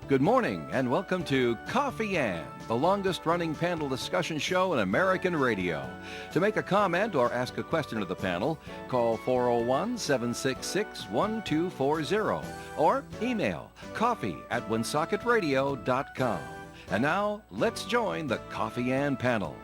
Good morning and welcome to Coffee Ann, the longest-running panel discussion show in American radio. To make a comment or ask a question of the panel, call 401-766-1240 or email coffee@woonsocket.radio.com. And now, let's join the Coffee Ann panel.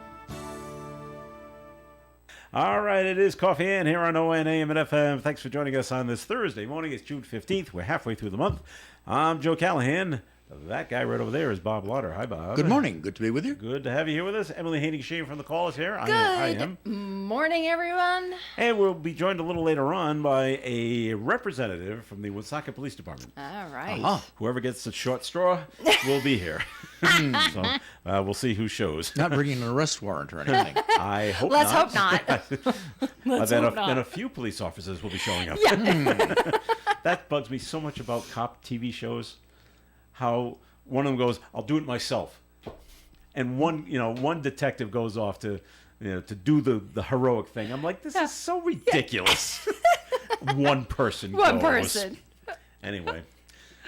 All right, it is Coffee Ann here on ON AM and FM. Thanks for joining us on this Thursday morning. It's June 15th. We're halfway through the month. I'm Joe Callahan. That guy right over there is Bob Lauder. Hi, Bob. Good morning. Good to be with you. Good to have you here with us. Emily Haining-Shane from the Call is here. I am. Morning, everyone. And we'll be joined a little later on by a representative from the Woonsocket Police Department. All right. Whoever gets the short straw will be here. So we'll see who shows. Not bringing an arrest warrant or anything. I hope Let's not. hope not. Then a few police officers will be showing up. Yeah. That bugs me so much about cop TV shows. How one of them goes, "I'll do it myself," and one detective goes off to do the heroic thing. I'm like, this is so ridiculous. One person goes. Anyway,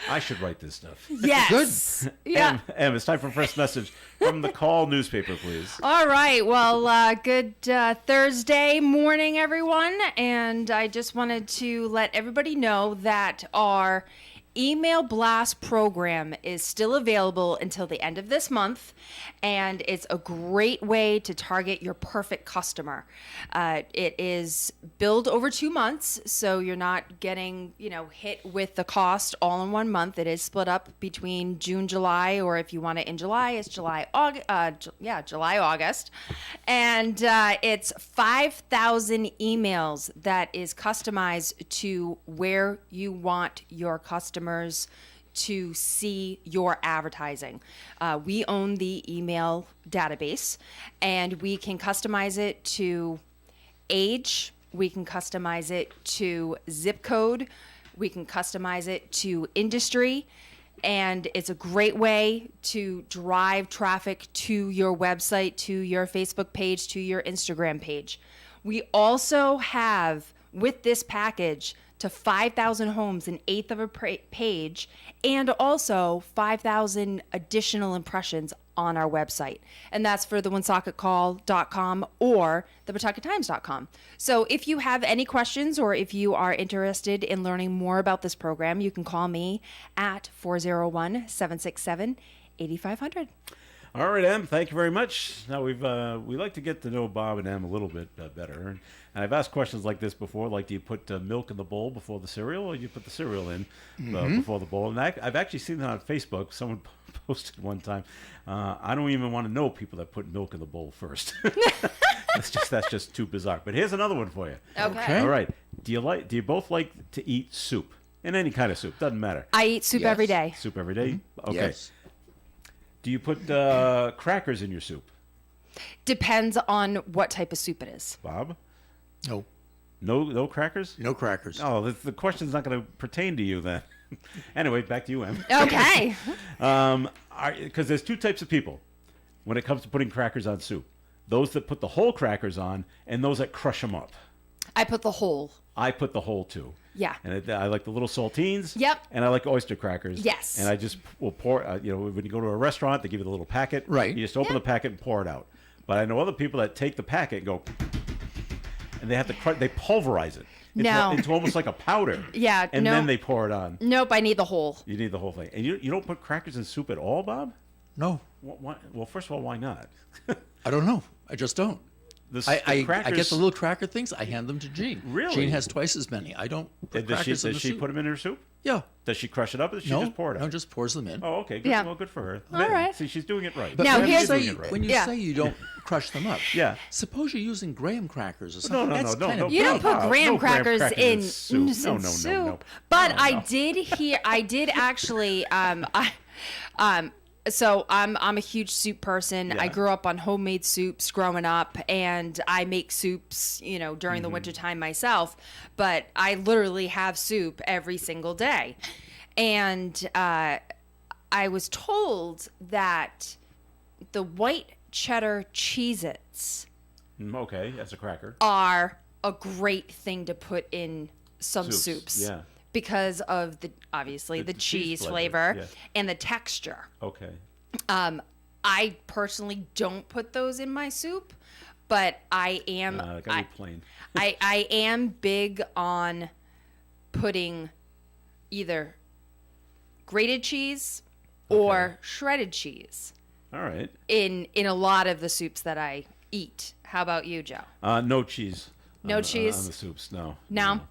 I should write this stuff. Yes. Good. Yeah. Em, it's time for first message from the Call newspaper, please. All right. Well, good Thursday morning, everyone. And I just wanted to let everybody know that our email blast program is still available until the end of this month, and it's a great way to target your perfect customer. It is billed over 2 months, so you're not getting hit with the cost all in 1 month. It is split up between June, July, or if you want it in July, it's July, August, and it's 5,000 emails that is customized to where you want your customers to see your advertising. We own the email database, and we can customize it to age, we can customize it to zip code, we can customize it to industry, and it's a great way to drive traffic to your website, to your Facebook page, to your Instagram page. We also have, with this package, to 5,000 homes, an eighth of a page, and also 5,000 additional impressions on our website. And that's for the woonsocketcall.com or the pawtuckettimes.com. So if you have any questions or if you are interested in learning more about this program, you can call me at 401-767-8500. All right, Em, thank you very much. Now we like to get to know Bob and Em a little bit better, and I've asked questions like this before, like do you put milk in the bowl before the cereal, or do you put the cereal in before the bowl? And I've actually seen that on Facebook. Someone posted one time, I don't even want to know people that put milk in the bowl first. That's just too bizarre. But here's another one for you. Okay. All right. Do you both like to eat soup? In any kind of soup, doesn't matter. I eat soup every day. Soup every day? Okay. Yes. Do you put crackers in your soup? Depends on what type of soup it is. Bob? No. No crackers? No crackers. Oh, the question's not going to pertain to you then. Anyway, back to you, Em. Okay. Because there's two types of people when it comes to putting crackers on soup. Those that put the whole crackers on and those that crush them up. I put the whole. I put the whole too. Yeah. And I like the little saltines. Yep. And I like oyster crackers. Yes. And I just will pour, when you go to a restaurant, they give you the little packet. Right. You just open the packet and pour it out. But I know other people that take the packet and go, and they have to they pulverize it. It's almost like a powder. Yeah. And then they pour it on. Nope, I need the whole. You need the whole thing. And you don't put crackers in soup at all, Bob? No. Why? Well, first of all, why not? I don't know. I just don't. I crackers, get the little cracker things. I hand them to Jean. Really? Jean has twice as many. I don't put crackers in the Does she soup. put them in her soup? Yeah. Does she crush it up, or does she just pour it out? No, just pours them in. Oh, okay. Good. Yeah. Well, good for her. All right. See, she's doing it right. But Now, when you here's- say, doing it right. when you Yeah. say you don't crush them up, Yeah. suppose you're using graham crackers or No, something. no, That's no, kind no. of You don't No, put no, graham no graham crackers crackers in soup. No, no, no, soup. no. But No, I no. did actually, so I'm a huge soup person. Yeah. I grew up on homemade soups growing up, and I make soups, during the wintertime myself. But I literally have soup every single day. And I was told that the white cheddar Cheez-Its Okay, that's a cracker. are a great thing to put in some soups. Yeah. because of obviously the cheese flavor yeah. and the texture. Okay. I personally don't put those in my soup, but I am Gotta be plain. I am big on putting either grated cheese or shredded cheese All right. in a lot of the soups that I eat. How about you, Joe? No cheese. No on cheese? on the soups. No. No?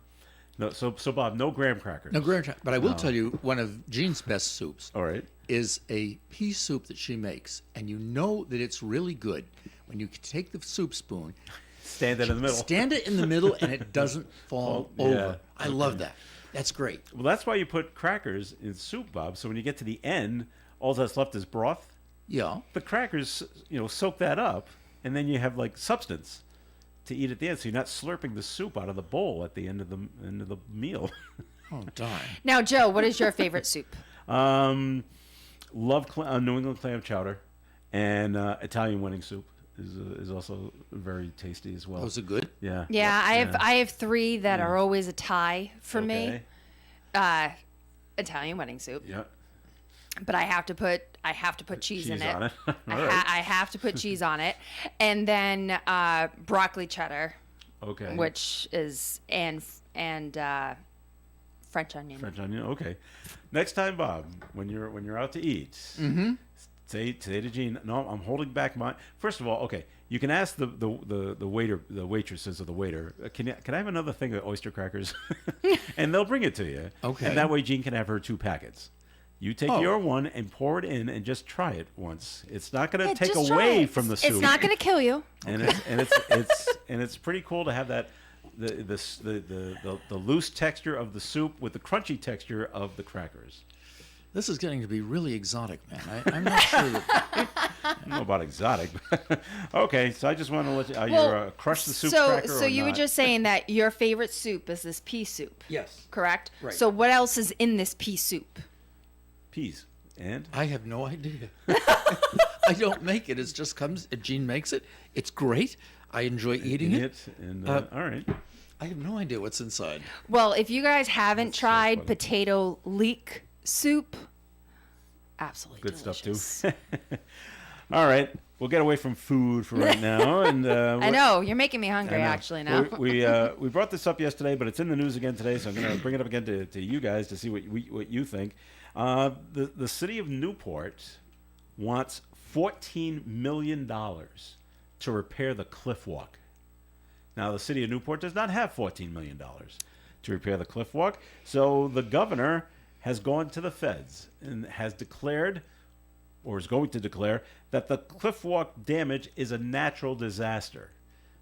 No. So Bob, no graham crackers. No, but I will tell you, one of Jean's best soups All right. is a pea soup that she makes, and you know that it's really good when you take the soup spoon, Stand it in the middle. stand it in the middle, and it doesn't fall Oh, yeah. over. I love that. That's great. Well, that's why you put crackers in soup, Bob. So when you get to the end, all that's left is broth. Yeah. The crackers, soak that up, and then you have like substance to eat at the end. So you're not slurping the soup out of the bowl at the end of the meal. Oh, darn. Now, Joe, what is your favorite soup? Love New England clam chowder, and Italian wedding soup is also very tasty as well. Those are good. Yeah. Yeah, I have three that are always a tie for me. Okay. Italian wedding soup, Yeah. but I have to put cheese in it. on it. All right. I have to put cheese on it, and then broccoli cheddar, Okay. which is and French onion. French onion. Okay. Next time, Bob, when you're out to eat, say to Jean, no, I'm holding back my. First of all, okay, you can ask the waiter, the waitresses or the waiter, can I have another thing of oyster crackers, and they'll bring it to you. Okay. And that way, Jean can have her 2 packets. You take Oh. your one and pour it in, and just try it once. It's not going to take Just try away it. from the soup. It's not going to kill you. And it's pretty cool to have that the loose texture of the soup with the crunchy texture of the crackers. This is getting to be really exotic, man. I'm not sure that. I don't know about exotic. But okay, so I just want to let you Well, crush the soup so cracker. so or you were not? just saying that your favorite soup is this pea soup, Yes. correct? Right. So what else is in this pea soup? peas and I have no idea. I don't make it. It just comes. Jean makes it. It's great. I enjoy eating it. and Uh, all right. I have no idea what's inside. Well, if you guys haven't so tried funny. potato leek soup, absolutely Good delicious. stuff too. All right, we'll get away from food for right now, and I know you're making me hungry I know. actually now. We brought this up yesterday, but it's in the news again today, so I'm going to bring it up again to you guys to see what you think. The city of Newport wants $14 million to repair the cliff walk. Now, the city of Newport does not have $14 million to repair the cliff walk, so the governor has gone to the feds and has declared, or is going to declare, that the cliff walk damage is a natural disaster,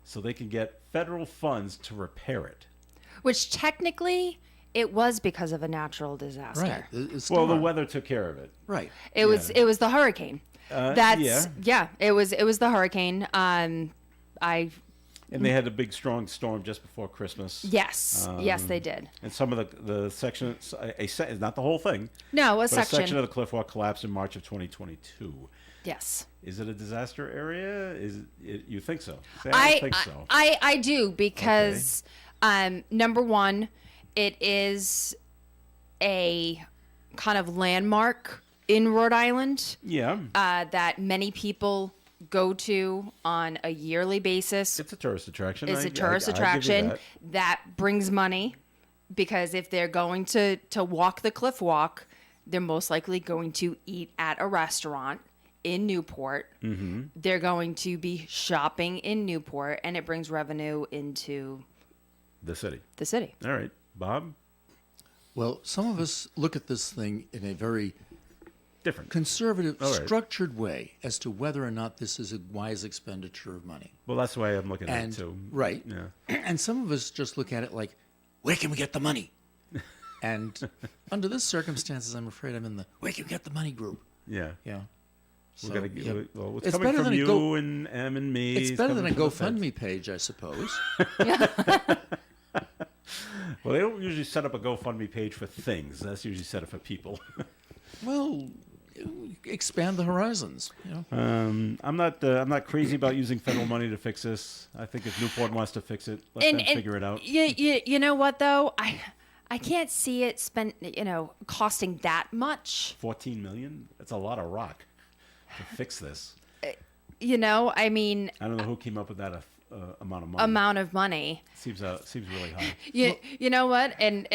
so they can get federal funds to repair it. Which technically it was because of a natural disaster. Right. It's Well, the storm. weather took care of it. Right. It was the hurricane. That's yeah. It was the hurricane. And they had a big, strong storm just before Christmas. Yes, they did. And some of the sections, not the whole thing, No, a but a section. section of the cliff walk collapsed in March of 2022. Yes. Is it a disaster area? You think so? Say, I don't think so. I do because number one, it is a kind of landmark in Rhode Island Yeah. that many people go to on a yearly basis. It's a tourist attraction. It's a a tourist I give you attraction that. that brings money because if they're going to walk the cliff walk, they're most likely going to eat at a restaurant in Newport. Mm-hmm. They're going to be shopping in Newport, and it brings revenue into The city. the city. All right. Bob? Well, some of us look at this thing in a very Different. conservative, All right. structured way as to whether or not this is a wise expenditure of money. Well, that's the way I'm looking at And it, too. right. Yeah. And some of us just look at it like, where can we get the money? And under this circumstances, I'm afraid I'm in the where can we get the money group. Yeah. Yeah. We're So, gonna, yeah. well, it's It's coming better from than a you and Em and me. It's better than a coming from the GoFundMe page, I suppose. Well, they don't usually set up a GoFundMe page for things. That's usually set up for people. Well, expand the horizons. You know? I'm not crazy about using federal money to fix this. I think if Newport wants to fix it, let them figure it out. You know what though? I I can't see it costing that much. 14 million? That's a lot of rock to fix this. I mean, I don't know who came up with that amount of money. Seems really high. You know what? And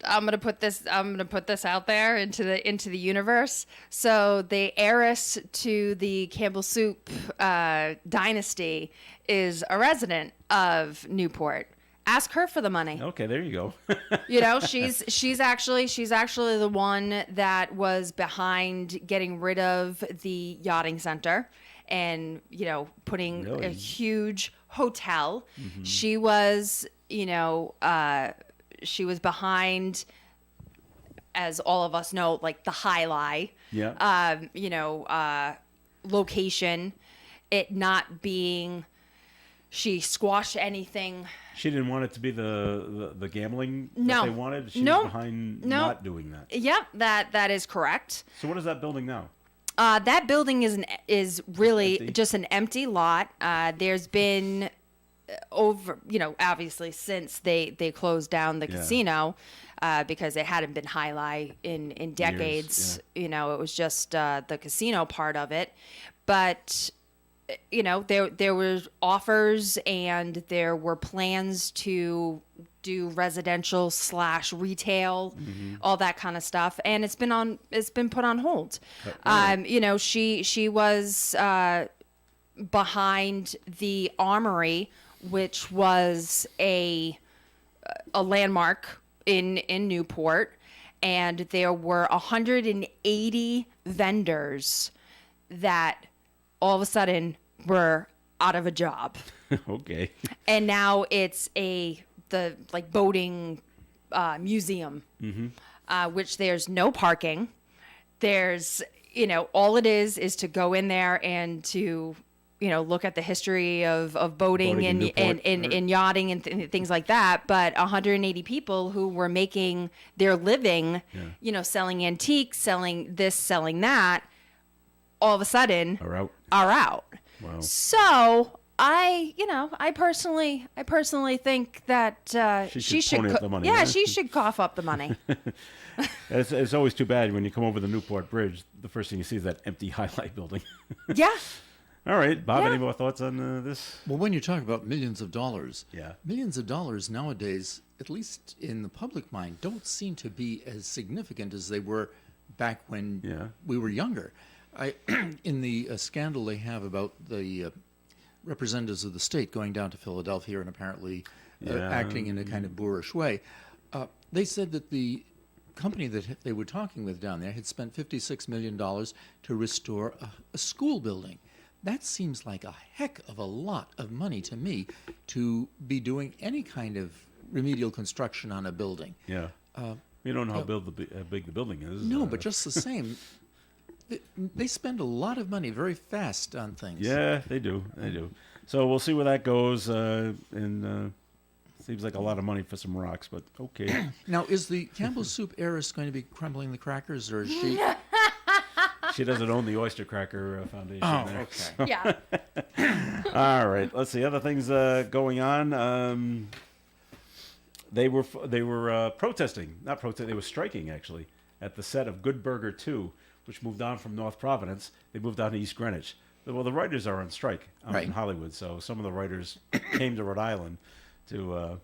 I'm gonna put this out there into the universe. So the heiress to the Campbell Soup dynasty is a resident of Newport. Ask her for the money. Okay, there you go. She's actually the one that was behind getting rid of the yachting center and putting Really? a huge hotel. Mm-hmm. She was behind, as all of us know, like the High Lie. Yeah. Location, it not being. She squashed anything. She didn't want it to be the gambling No. that they wanted. She No. was behind No. not doing that. Yep, that is correct. So what is that building now? That building is really Empty? just an empty lot. There's been obviously since they closed down the Yeah. casino because it hadn't been highlight in decades. It was just the casino part of it, but there were offers and there were plans to do residential / retail, all that kind of stuff, and it's been put on hold. She was behind the Armory, which was a landmark in Newport, and there were 180 vendors that all of a sudden were out of a job. Okay. And now it's the boating museum, which there's no parking. There's all it is to go in there and to look at the history of boating, Boating in and Newport, and yachting and things like that. But 180 people who were making their living, selling antiques, selling this, selling that, all of a sudden Are out. are out. Wow. So I personally think that She should pony up the money, Yeah, right? she should cough up the money. It's always too bad when you come over the Newport Bridge. The first thing you see is that empty highlight building. Yeah. All right, Bob. Yeah. Any more thoughts on this? Well, when you talk about millions of dollars, Yeah. millions of dollars nowadays, at least in the public mind, don't seem to be as significant as they were back when Yeah. we were younger. In the scandal they have about the representatives of the state going down to Philadelphia and apparently acting in a kind of boorish way, they said that the company that they were talking with down there had spent $56 million to restore a school building. That seems like a heck of a lot of money to me to be doing any kind of remedial construction on a building. Yeah. You don't know how big the building is. No, but just the same, they spend a lot of money very fast on things. Yeah, they do. They do. So we'll see where that goes. Seems like a lot of money for some rocks, but okay. Now, is the Campbell Soup heiress going to be crumbling the crackers, or is she? She doesn't own the Oyster Cracker Foundation. Oh, there. okay. Yeah. All right. Let's see other things going on. They were protesting, not protesting. They were striking actually at the set of Good Burger 2, which moved on from North Providence. They moved on to East Greenwich. Well, the writers are on strike out in Hollywood, so some of the writers came to Rhode Island to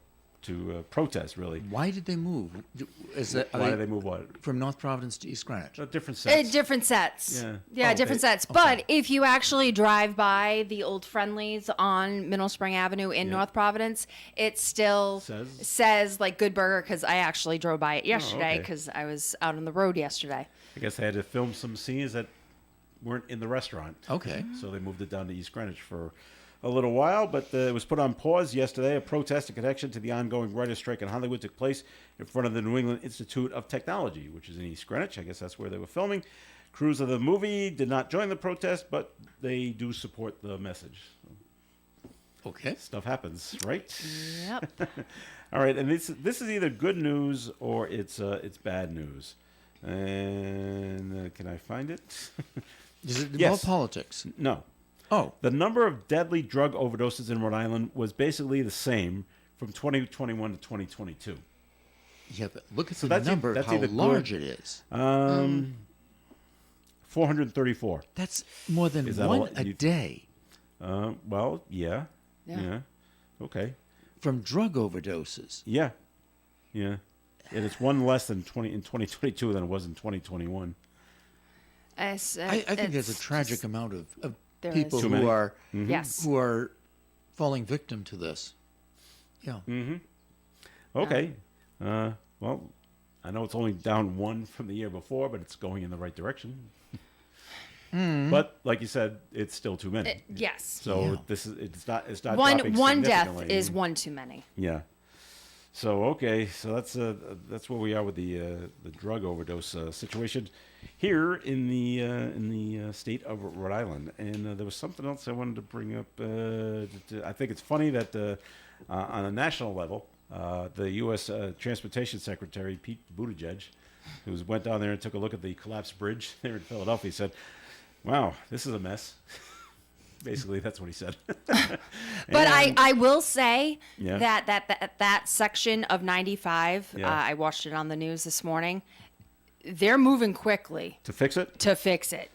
protest. Really, Why did they move? why did they move what? From North Providence to East Greenwich? Different sets. Different sets. Yeah. Oh, different okay. sets. But if you actually drive by the old Friendlies on Middle Spring Avenue in North Providence, it still says like Good Burger, because I actually drove by it yesterday okay. because I was out on the road yesterday. I guess they had to film some scenes that weren't in the restaurant. Okay. So they moved it down to East Greenwich for a little while, but it was put on pause yesterday. A protest in connection to the ongoing writer's strike in Hollywood took place in front of the New England Institute of Technology, which is in East Greenwich. I guess that's where they were filming. Crews of the movie did not join the protest, but they do support the message. Okay. Stuff happens, right? Yep. All right, and this is either good news or it's bad news. And can I find it? Does it involve Yes. politics? No. Oh. The number of deadly drug overdoses in Rhode Island was basically the same from 2021 to 2022. Yeah, but look at the that's number, that's how either large good- it is. 434. That's more than Is that one all- a you- day Well, yeah. Yeah. Okay. from drug overdoses. Yeah. Yeah. And it's one less than 2022 than it was in 2021. I think there's a tragic amount of There people is. Too who many. are Yes. who are falling victim to this. Yeah. Okay. Well, I know it's only down 1 from the year before, but it's going in the right direction. But like you said, it's still too many. Yes. So Yeah. it's not dropping One death significantly. is one too many. Yeah. So okay, so that's where we are with the drug overdose situation here in the state of Rhode Island. And there was something else I wanted to bring up. I think it's funny that on a national level, the U.S. Transportation Secretary Pete Buttigieg, who went down there and took a look at the collapsed bridge there in Philadelphia, said, "Wow, this is a mess." Basically, that's what he said. But I will say Yeah. that section of 95, Yeah. I watched it on the news this morning. They're moving quickly To fix it, to fix it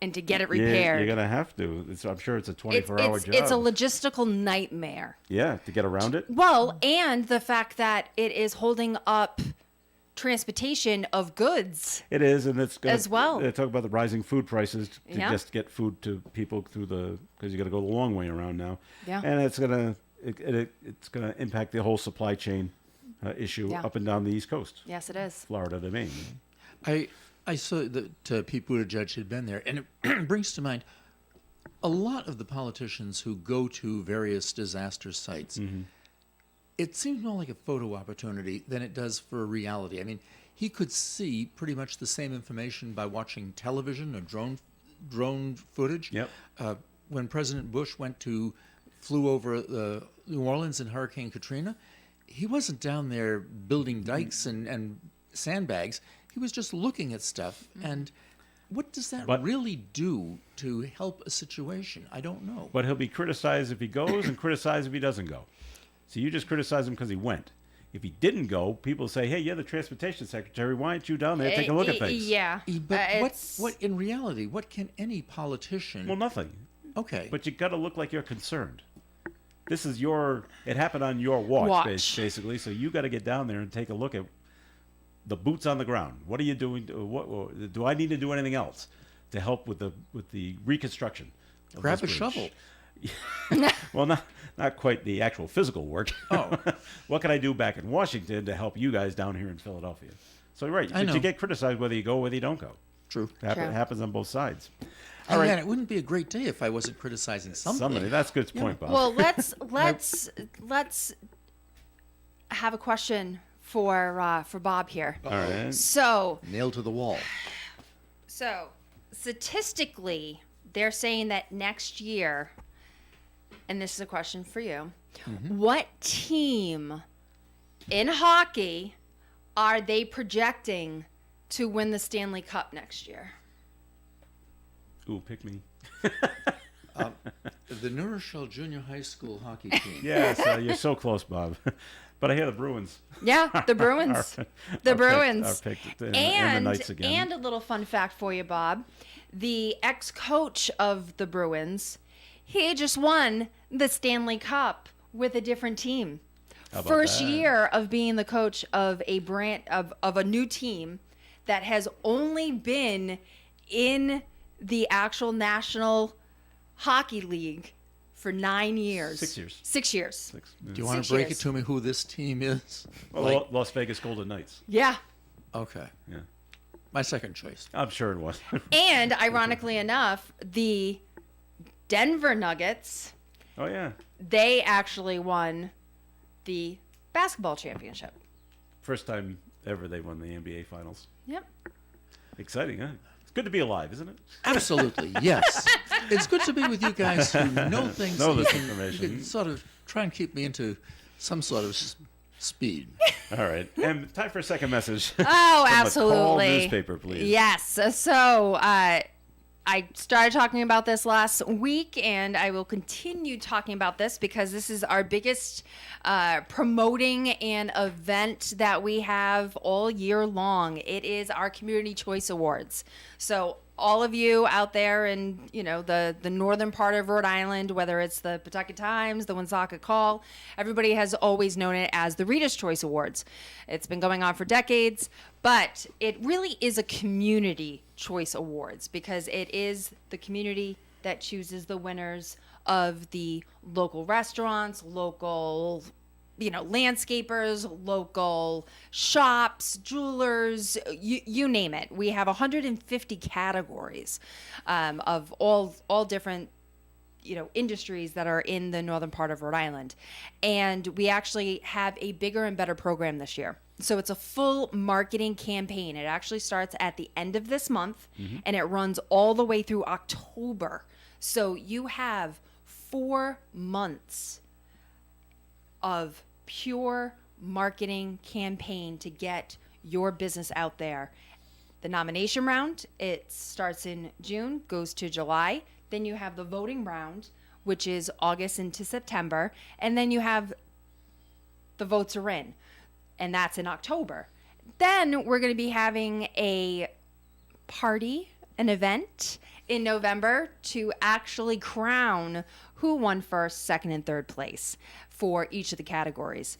and to get it yeah, repaired. you're gonna have to. I'm sure it's a 24-hour job. It's a logistical nightmare. Yeah, to get around it. Well, and the fact that it is holding up transportation of goods. It is, and it's gonna, As well. They talk about the rising food prices to Yeah. just get food to people because you got to go the long way around now. Yeah. And it's gonna impact the whole supply chain issue Yeah. up and down the East Coast, Yes, it is. Florida to Maine. I saw that Pete Buttigieg had been there, and it brings to mind a lot of the politicians who go to various disaster sites. It seems more like a photo opportunity than it does for a reality. I mean, he could see pretty much the same information by watching television or drone footage. Yep. When President Bush flew over New Orleans in Hurricane Katrina, he wasn't down there building dikes and sandbags. He was just looking at stuff. And what does that But- really do to help a situation? I don't know. But he'll be criticized if he goes and criticized if he doesn't go. So you just criticize him because he went. If he didn't go, people say, "Hey, you're the transportation secretary. Why aren't you down there taking a look at things?" Yeah. But It's- what in reality, what can any politician... Well, nothing. okay. But you got to look like you're concerned. This is it happened on your watch. Basically. So you got to get down there and take a look at the boots on the ground. What are you doing? What do I need to do anything else to help with the reconstruction? Of Grab this a bridge? shovel. Well, not quite the actual physical work. Oh. What can I do back in Washington to help you guys down here in Philadelphia? So right, I but know. you get criticized whether you go or whether you don't go. True. It True. happens on both sides. And right. yet, it wouldn't be a great day if I wasn't criticizing somebody. That's a good point, Bob. Well, let's have a question for Bob here. All right. So Nailed to the wall. Statistically, they're saying that next year, and this is a question for you, what team in hockey are they projecting to win the Stanley Cup next year? Ooh, pick me. The New Rochelle Junior High School hockey team. Yes, you're so close, Bob. But I hear the Bruins. Yeah, the Bruins. The Bruins. Are picked and And the Knights again. a little fun fact for you, Bob. The ex-coach of the Bruins, he just won the Stanley Cup with a different team. about First that? year of being the coach of a brand of a new team that has only been in the actual National Hockey League for 9 years. 6 years. 6 years. Six. Do you want 6 to break years. it to me who this team is? Well, Las Vegas Golden Knights. Yeah. Okay. Yeah, My second choice. I'm sure it was. And ironically enough, the Denver Nuggets, Oh yeah, they actually won the basketball championship. first time ever they won the NBA Finals. Yep. Exciting, huh? It's good to be alive, isn't it? Absolutely, yes. It's good to be with you guys who know things. Know and this you can information. sort of try and keep me into some sort of speed. All right, and time for a second message. Oh, From the Call absolutely. newspaper, please. Yes. So, I started talking about this last week, and I will continue talking about this because this is our biggest promoting and event that we have all year long. It is our Community Choice Awards. So all of you out there in, the northern part of Rhode Island, whether it's the Pawtucket Times, the Woonsocket Call, everybody has always known it as the Reader's Choice Awards. It's been going on for decades, but it really is a Community Choice Awards because it is the community that chooses the winners of the local restaurants, local landscapers, local shops, jewelers, you name it. We have 150 categories of all different industries that are in the northern part of Rhode Island. And we actually have a bigger and better program this year. So it's a full marketing campaign. It actually starts at the end of this month and it runs all the way through October. So you have 4 months of pure marketing campaign to get your business out there. The nomination round, it starts in June, goes to July. Then you have the voting round, which is August into September. And then you have the votes are in, and that's in October. Then we're going to be having a party, an event in November to actually crown who won first, second, and third place for each of the categories.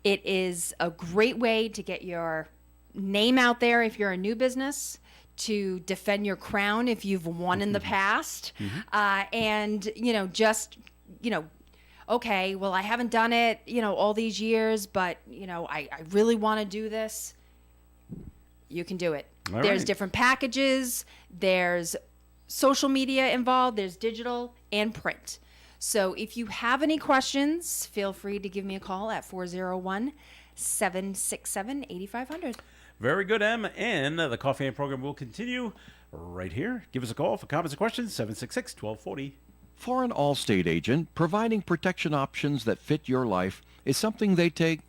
It is a great way to get your name out there if you're a new business, to defend your crown if you've won in the past, and okay, well, I haven't done it all these years, but I really want to do this. You can do it. All There's right. different packages, there's social media involved, there's digital and print. So if you have any questions, feel free to give me a call at 401-767-8500. Very good, Em. And the Coffee and program will continue right here. Give us a call for comments and questions, 766-1240. For an Allstate agent, providing protection options that fit your life is something they take,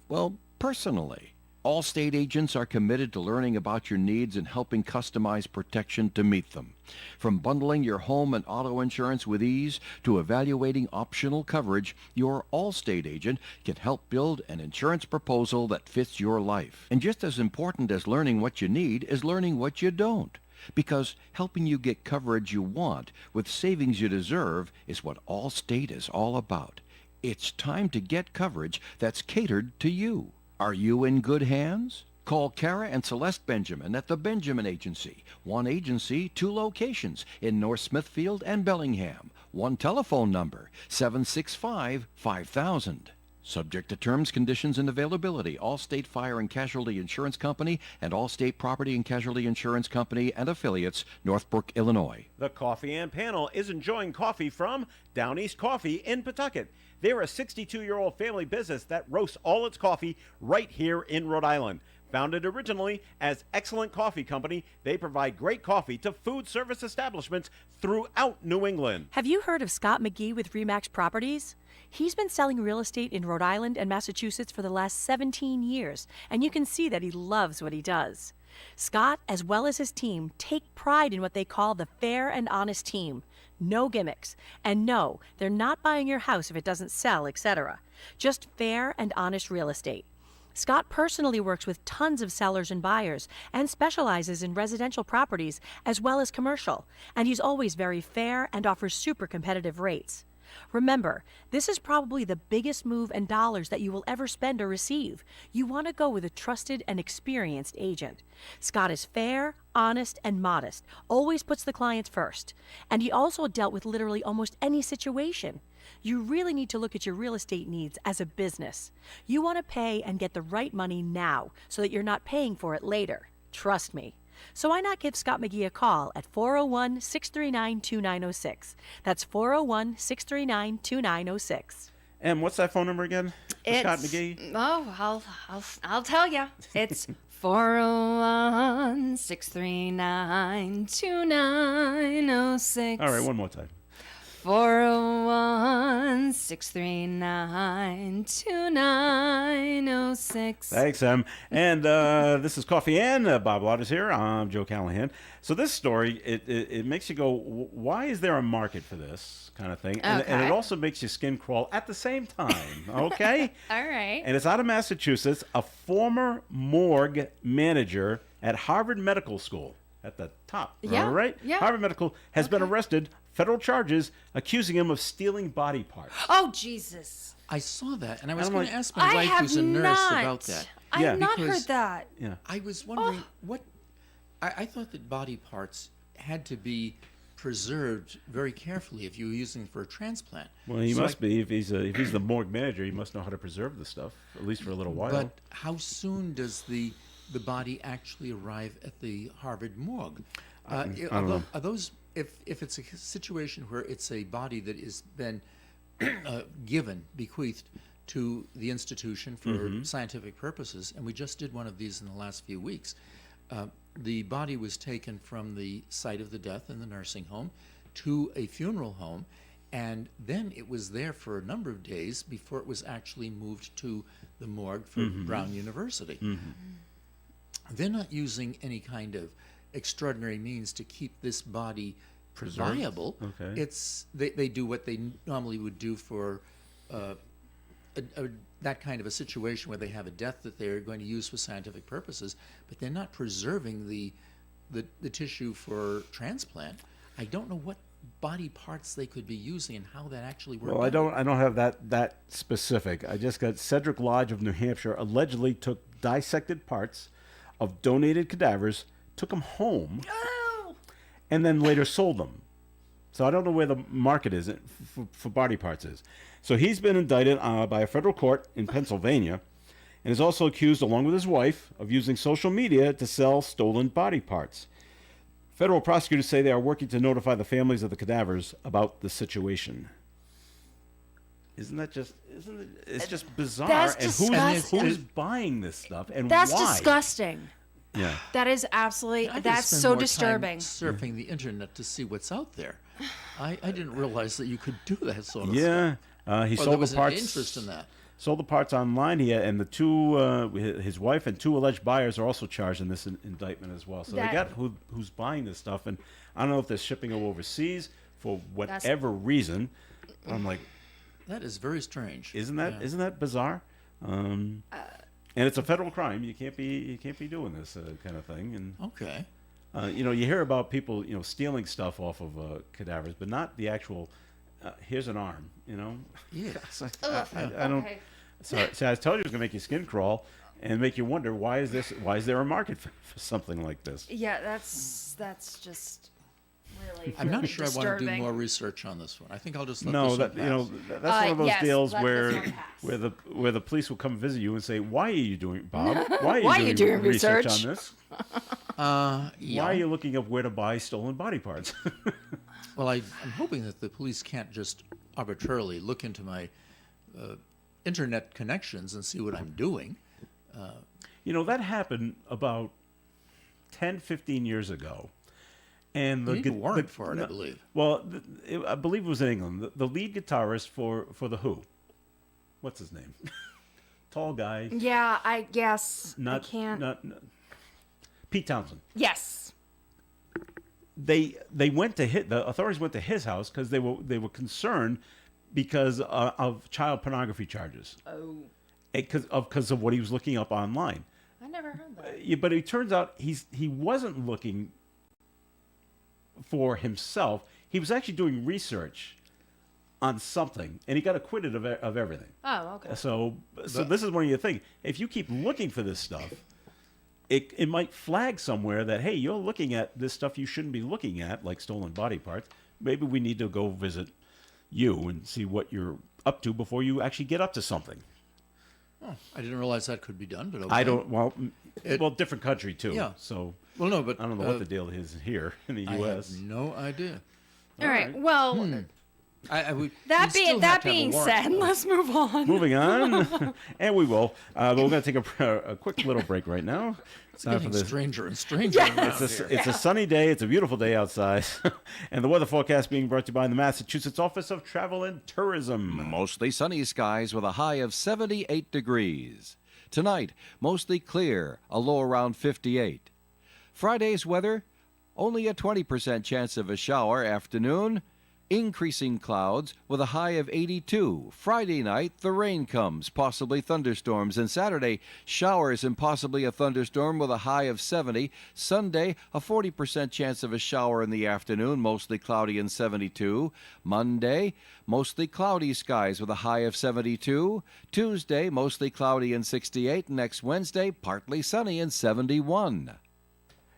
personally. Allstate agents are committed to learning about your needs and helping customize protection to meet them. From bundling your home and auto insurance with ease to evaluating optional coverage, your Allstate agent can help build an insurance proposal that fits your life. And just as important as learning what you need is learning what you don't. Because helping you get coverage you want with savings you deserve is what Allstate is all about. It's time to get coverage that's catered to you. Are you in good hands? Call Kara and Celeste Benjamin at the Benjamin Agency. One agency, 2 locations in North Smithfield and Bellingham. One telephone number, 765-5000. Subject to terms, conditions, and availability. Allstate Fire and Casualty Insurance Company and Allstate Property and Casualty Insurance Company and affiliates, Northbrook, Illinois. The Coffee and Panel is enjoying coffee from Down East Coffee in Pawtucket. They're a 62-year-old family business that roasts all its coffee right here in Rhode Island. Founded originally as Excellent Coffee Company, they provide great coffee to food service establishments throughout New England. Have you heard of Scott McGee with RE/MAX Properties? He's been selling real estate in Rhode Island and Massachusetts for the last 17 years, and you can see that he loves what he does. Scott, as well as his team, take pride in what they call the fair and honest team. No gimmicks. And no, they're not buying your house if it doesn't sell, etc. Just fair and honest real estate. Scott personally works with tons of sellers and buyers and specializes in residential properties as well as commercial, and he's always very fair and offers super competitive rates. Remember, this is probably the biggest move in dollars that you will ever spend or receive. You want to go with a trusted and experienced agent. Scott is fair, honest, and modest, always puts the clients first, and he also dealt with literally almost any situation. You really need to look at your real estate needs as a business. You want to pay and get the right money now so that you're not paying for it later. Trust me. So why not give Scott McGee a call at 401-639-2906. That's 401-639-2906. Em, what's that phone number again? For Scott McGee? Oh, I'll tell you. It's 401-639-2906. All right, one more time. 401-639-2906. Thanks, Em. And this is Coffee Ann. Bob Waters here. I'm Joe Callahan. So this story, it makes you go, why is there a market for this kind of thing? And Okay. it also makes your skin crawl at the same time, okay? All right. And it's out of Massachusetts. A former morgue manager at Harvard Medical School, at the top, Yeah, right? yeah. Harvard Medical has been arrested, federal charges, accusing him of stealing body parts. Oh, Jesus. I saw that, and I was I'm going like- to ask my I wife, have who's a nurse, not. about that. I Yeah. have not Because- heard that. Yeah. I was wondering what. I thought that body parts had to be preserved very carefully if you were using them for a transplant. Well, he So must be. If he's the morgue manager, he must know how to preserve the stuff, at least for a little while. But how soon does the body actually arrive at the Harvard morgue? Are those if it's a situation where it's a body that has been bequeathed to the institution for scientific purposes, and we just did one of these in the last few weeks. The body was taken from the site of the death in the nursing home to a funeral home, and then it was there for a number of days before it was actually moved to the morgue for Brown University. They're not using any kind of extraordinary means to keep this body viable. Okay. It's they do what they normally would do for that kind of a situation where they have a death that they're going to use for scientific purposes, but they're not preserving the tissue for transplant. I don't know what body parts they could be using and how that actually works. Well, I don't have that specific. I just got Cedric Lodge of New Hampshire allegedly took dissected parts of donated cadavers, took them home, and then later sold them. So I don't know where the market is for body parts is. So he's been indicted by a federal court in Pennsylvania, and is also accused, along with his wife, of using social media to sell stolen body parts. Federal prosecutors say they are working to notify the families of the cadavers about the situation. It's just bizarre. That's and disgusting. who's buying this stuff and That's why? disgusting. Yeah. That is absolutely, I gotta that's spend so more time disturbing. surfing the internet to see what's out there. I didn't realize that you could do that sort of Yeah. stuff. He Or sold there the was parts. an interest in that. Sold the parts online. And the two, his wife and two alleged buyers are also charged in this indictment as well. So That- they got who's buying this stuff, and I don't know if they're shipping them overseas for whatever reason. I'm like, That is very strange. isn't that bizarre? And it's a federal crime. You can't be doing this kind of thing. And Okay. you hear about people stealing stuff off of cadavers, but not the actual. Here's an arm. Yeah. It's like, I don't. So I told you it was gonna make your skin crawl and make you wonder why is there a market for something like this? Yeah, that's just really, I'm not really sure I want to do disturbing. more research on this one. I think I'll just let No, this that one pass. that's one of those yes, deals let where this one pass. where the police will come visit you and say, "Why are you doing, Bob? Why Why are you doing research research?" on this? Yeah. Why are you looking up where to buy stolen body parts?" Well, I'm hoping that the police can't just arbitrarily look into my internet connections and see what I'm doing. That happened about 10, 15 years ago. And You need a warrant for it, I believe. Well, I believe it was in England. The lead guitarist for The Who. What's his name? Tall guy. Yeah, I guess I can't. Not Pete Townsend. Yes. They went to the authorities went to his house because they were concerned because of child pornography charges. Oh, Because of what he was looking up online. I never heard that. Yeah, but it turns out he wasn't looking for himself. He was actually doing research on something, and he got acquitted of everything. Oh, okay. So this is one of your things. If you keep looking for this stuff, it might flag somewhere that, hey, you're looking at this stuff you shouldn't be looking at, like stolen body parts. Maybe we need to go visit you and see what you're up to before you actually get up to something. I didn't realize that could be done, but okay. I don't. Well, different country too. Yeah. So Well, no, but I don't know what the deal is here in the I U.S. have no idea. All right. Well, We That still have being to have a being warrant. said, let's move on. Moving on, and we will. But we're going to take a quick little break right now. It's getting stranger and stranger. around here. It's a sunny day. It's a beautiful day outside. And the weather forecast being brought to you by the Massachusetts Office of Travel and Tourism. Mostly sunny skies with a high of 78 degrees. Tonight, mostly clear, a low around 58. Friday's weather, only a 20% chance of a shower afternoon. Increasing clouds with a high of 82. Friday night, the rain comes, possibly thunderstorms. And Saturday, showers and possibly a thunderstorm with a high of 70. Sunday, a 40% chance of a shower in the afternoon, mostly cloudy and 72. Monday, mostly cloudy skies with a high of 72. Tuesday, mostly cloudy and 68. Next Wednesday, partly sunny and 71.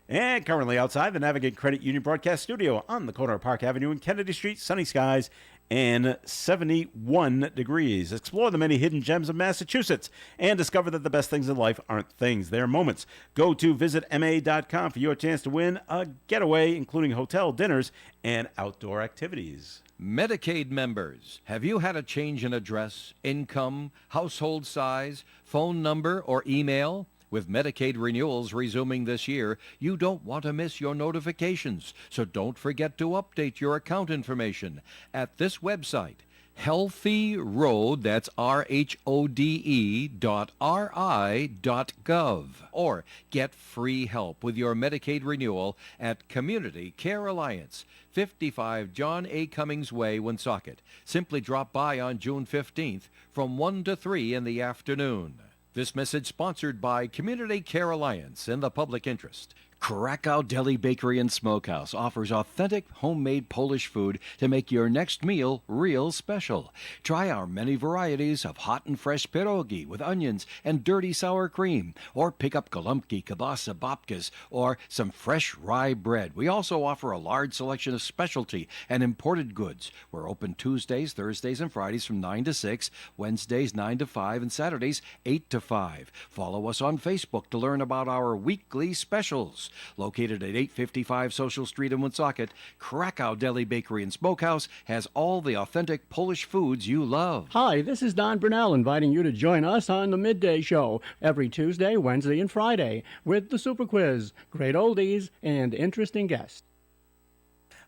And currently outside the Navigate Credit Union broadcast studio on the corner of Park Avenue and Kennedy Street, sunny skies and 71 degrees. Explore the many hidden gems of Massachusetts and discover that the best things in life aren't things, they're moments. Go to visitma.com for your chance to win a getaway, including hotel dinners and outdoor activities. Medicaid members, have you had a change in address, income, household size, phone number, or email? With Medicaid renewals resuming this year, you don't want to miss your notifications, so don't forget to update your account information at this website, Healthy Road, that's RHODE.RI.gov, or get free help with your Medicaid renewal at Community Care Alliance, 55 John A. Cummings Way, Woonsocket. Simply drop by on June 15th from 1 to 3 in the afternoon. This message sponsored by Community Care Alliance in the public interest. Krakow Deli Bakery and Smokehouse offers authentic homemade Polish food to make your next meal real special. Try our many varieties of hot and fresh pierogi with onions and dirty sour cream, or pick up golubki, kielbasa, babkas, or some fresh rye bread. We also offer a large selection of specialty and imported goods. We're open Tuesdays, Thursdays, and Fridays from 9 to 6, Wednesdays 9 to 5, and Saturdays 8 to 5. Follow us on Facebook to learn about our weekly specials. Located at 855 Social Street in Woonsocket, Krakow Deli Bakery and Smokehouse has all the authentic Polish foods you love. Hi, this is Don Brunel inviting you to join us on the Midday Show every Tuesday, Wednesday, and Friday with the Super Quiz, great oldies, and interesting guests.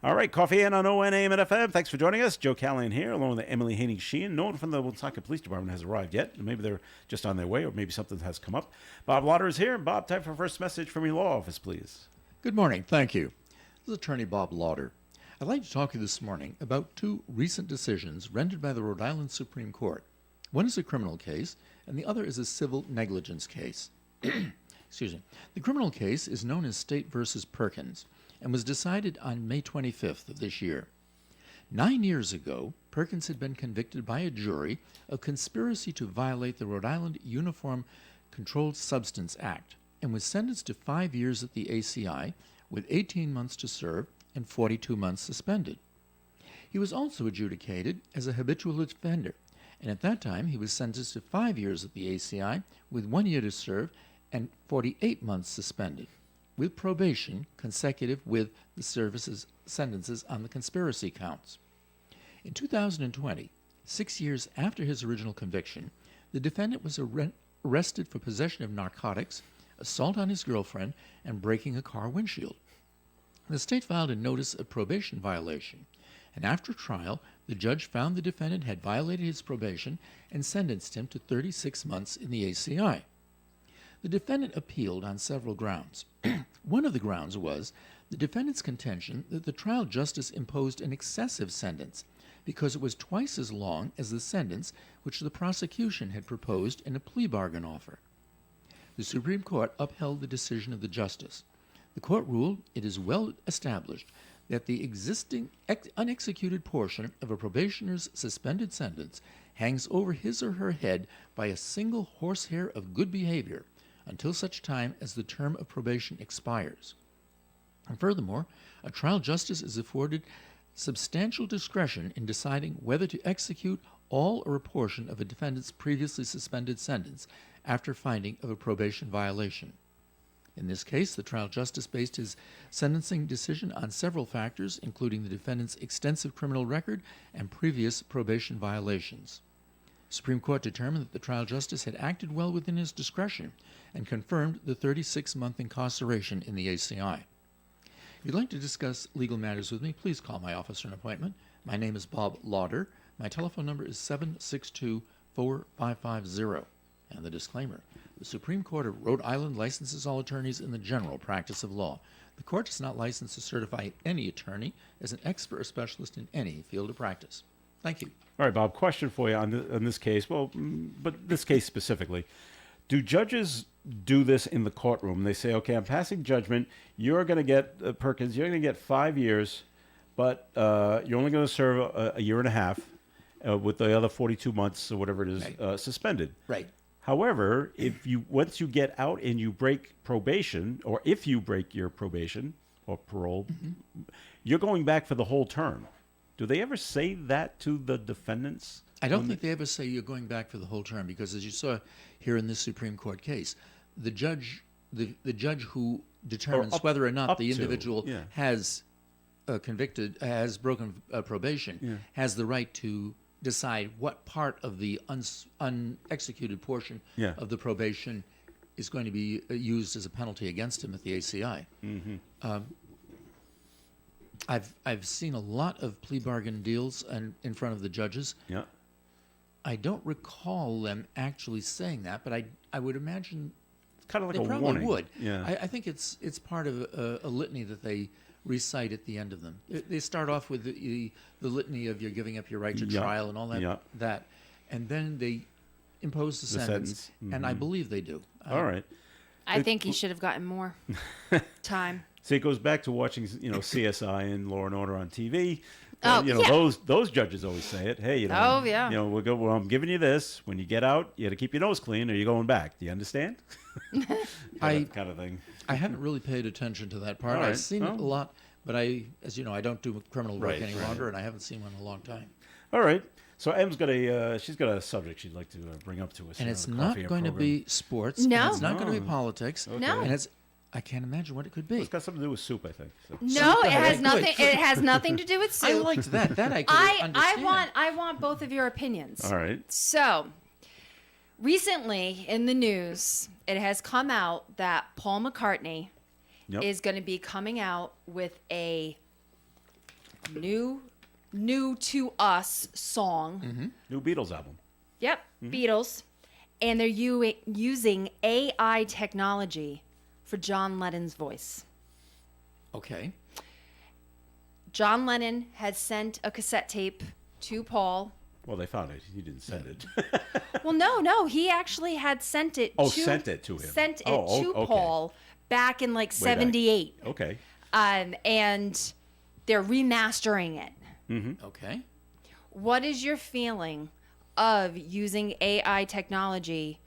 All right, Coffee In on ONAM and FM. Thanks for joining us. Joe Callahan here, along with Emily Haney-Sheehan. No one from the Woonsocket Police Department has arrived yet. Maybe they're just on their way, or maybe something has come up. Bob Lauder is here. Bob, time for first message from your law office, please. Good morning. Thank you. This is Attorney Bob Lauder. I'd like to talk to you this morning about two recent decisions rendered by the Rhode Island Supreme Court. One is a criminal case, and the other is a civil negligence case. Excuse me. The criminal case is known as State v. Perkins and was decided on May 25th of this year. 9 years ago, Perkins had been convicted by a jury of conspiracy to violate the Rhode Island Uniform Controlled Substance Act and was sentenced to 5 years at the ACI with 18 months to serve and 42 months suspended. He was also adjudicated as a habitual offender, and at that time he was sentenced to 5 years at the ACI with 1 year to serve and 48 months suspended, with probation consecutive with the service's sentences on the conspiracy counts. In 2020, 6 years after his original conviction, the defendant was arrested for possession of narcotics, assault on his girlfriend, and breaking a car windshield. The state filed a notice of probation violation, and after trial, the judge found the defendant had violated his probation and sentenced him to 36 months in the ACI. The defendant appealed on several grounds. One of the grounds was the defendant's contention that the trial justice imposed an excessive sentence because it was twice as long as the sentence which the prosecution had proposed in a plea bargain offer. The Supreme Court upheld the decision of the justice. The court ruled it is well established that the existing unexecuted portion of a probationer's suspended sentence hangs over his or her head by a single horsehair of good behavior until such time as the term of probation expires. And furthermore, a trial justice is afforded substantial discretion in deciding whether to execute all or a portion of a defendant's previously suspended sentence after finding of a probation violation. In this case, the trial justice based his sentencing decision on several factors, including the defendant's extensive criminal record and previous probation violations. The Supreme Court determined that the trial justice had acted well within his discretion and confirmed the 36-month incarceration in the ACI. If you'd like to discuss legal matters with me, please call my office for an appointment. My name is Bob Lauder. My telephone number is 762-4550. And the disclaimer: the Supreme Court of Rhode Island licenses all attorneys in the general practice of law. The court does not license or certify any attorney as an expert or specialist in any field of practice. Thank you. All right, Bob, question for you on this case. Well, but this case specifically. Do judges do this in the courtroom? They say, okay, I'm passing judgment. You're going to get, Perkins, you're going to get 5 years, but you're only going to serve a year and a half with the other 42 months or whatever it is suspended. Right. However, once you get out and you break probation, or if you break your probation or parole, you're going back for the whole term. Do they ever say that to the defendants? I don't think they ever say you're going back for the whole term, because as you saw here in this Supreme Court case, the judge who determines whether or not the individual has broken probation has the right to decide what part of the unexecuted portion of the probation is going to be used as a penalty against him at the ACI. I've seen a lot of plea bargain deals in front of the judges. Yeah. I don't recall them actually saying that, but I would imagine It's kind of like they a probably warning. would. Yeah. I think it's part of a litany that they recite at the end of them. They start off with the litany of you're giving up your right to Yeah. trial and all that, and then they impose the sentence. sentence. And I believe they do. All right. I think he should have gotten more time. See, it goes back to watching, CSI and Law and Order on TV. Oh, yeah. Those judges always say it. Hey, Oh, yeah. Well, I'm giving you this. When you get out, you got to keep your nose clean, or you're going back. Do you understand? That kind of thing. I haven't really paid attention to that part. All right. I've seen it a lot, but as you know, I don't do criminal work Right, any right. longer, and I haven't seen one in a long time. All right. So Em's got she's got a subject she'd like to bring up to us. And here it's on the not Coffee Hour going to program. be sports. No. And it's not going to be politics. No. And I can't imagine what it could be. It's got something to do with soup, I think. So. No, it has Good. nothing. It has nothing to do with soup. I liked that. That I could understand. I want both of your opinions. All right. So, recently in the news, it has come out that Paul McCartney Yep. is going to be coming out with a new to us song. New Beatles album. Yep, Beatles. And they're using AI technology for John Lennon's voice. Okay. John Lennon had sent a cassette tape to Paul. Well, they found it. He didn't send it. Well, no, he actually had sent it. Sent it to him. Sent it Oh, to okay. Paul back in like '78, Okay. and they're remastering it. Okay. What is your feeling of using AI technology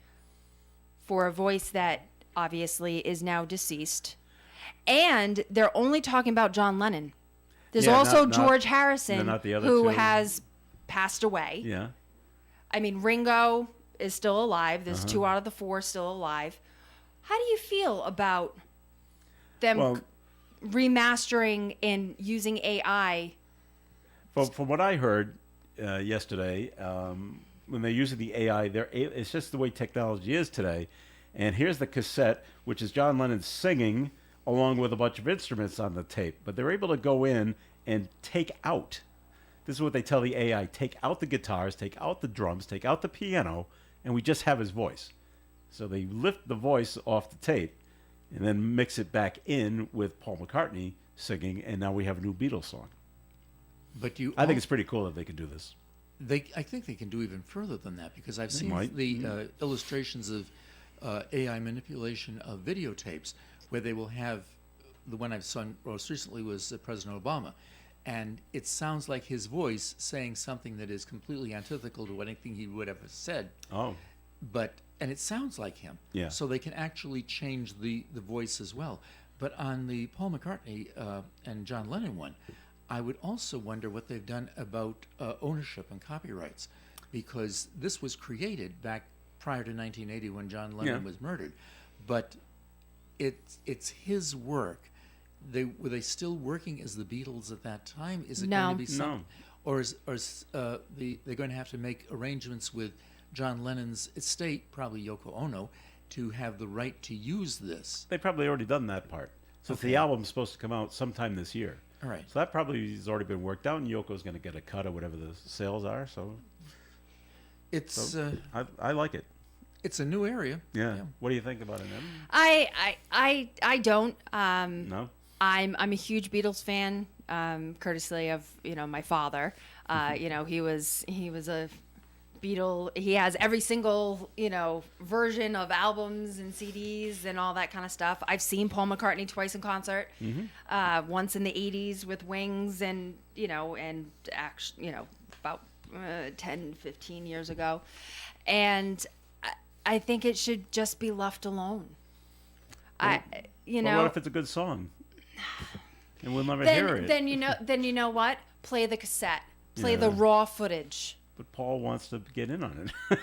for a voice that obviously is now deceased? And they're only talking about John Lennon. There's Yeah, also not- George Harrison, not the other who two. has passed away. Yeah. I mean, Ringo is still alive. There's Uh-huh. 2 out of the 4 still alive. How do you feel about them Well, remastering and using AI? from what I heard yesterday, when they're using the AI, it's just the way technology is today. And here's the cassette, which is John Lennon singing along with a bunch of instruments on the tape. But they're able to go in and take out. This is what they tell the AI: take out the guitars, take out the drums, take out the piano, and we just have his voice. So they lift the voice off the tape and then mix it back in with Paul McCartney singing, and now we have a new Beatles song. But I think it's pretty cool that they can do this. I think they can do even further than that, because I've seen might. the illustrations of AI manipulation of videotapes where they will have, the one I've seen most recently was President Obama, and it sounds like his voice saying something that is completely antithetical to anything he would have said. Oh, And it sounds like him. Yeah. So they can actually change the voice as well. But on the Paul McCartney and John Lennon one, I would also wonder what they've done about ownership and copyrights, because this was created back prior to 1980 when John Lennon Yeah. was murdered. But it's his work. Were they still working as the Beatles at that time? Is it No. going to be some, No. or they're going to have to make arrangements with John Lennon's estate, probably Yoko Ono, to have the right to use this? They probably already done that part. Since the album's supposed to come out sometime this year. All right. So that probably has already been worked out, and Yoko's going to get a cut of whatever the sales are. So It's I like it. it's a new area. Yeah. What do you think about it, Em? I don't. No? I'm a huge Beatles fan, courtesy of my father. He was a Beatle. He has every single version of albums and CDs and all that kind of stuff. I've seen Paul McCartney twice in concert, once in the '80s with Wings, and actually about 10, 15 years ago, and I think it should just be left alone. Well, what if it's a good song? And we'll never hear it. Then you know what? Play the cassette. Play the Yeah. raw footage. But Paul wants to get in on it.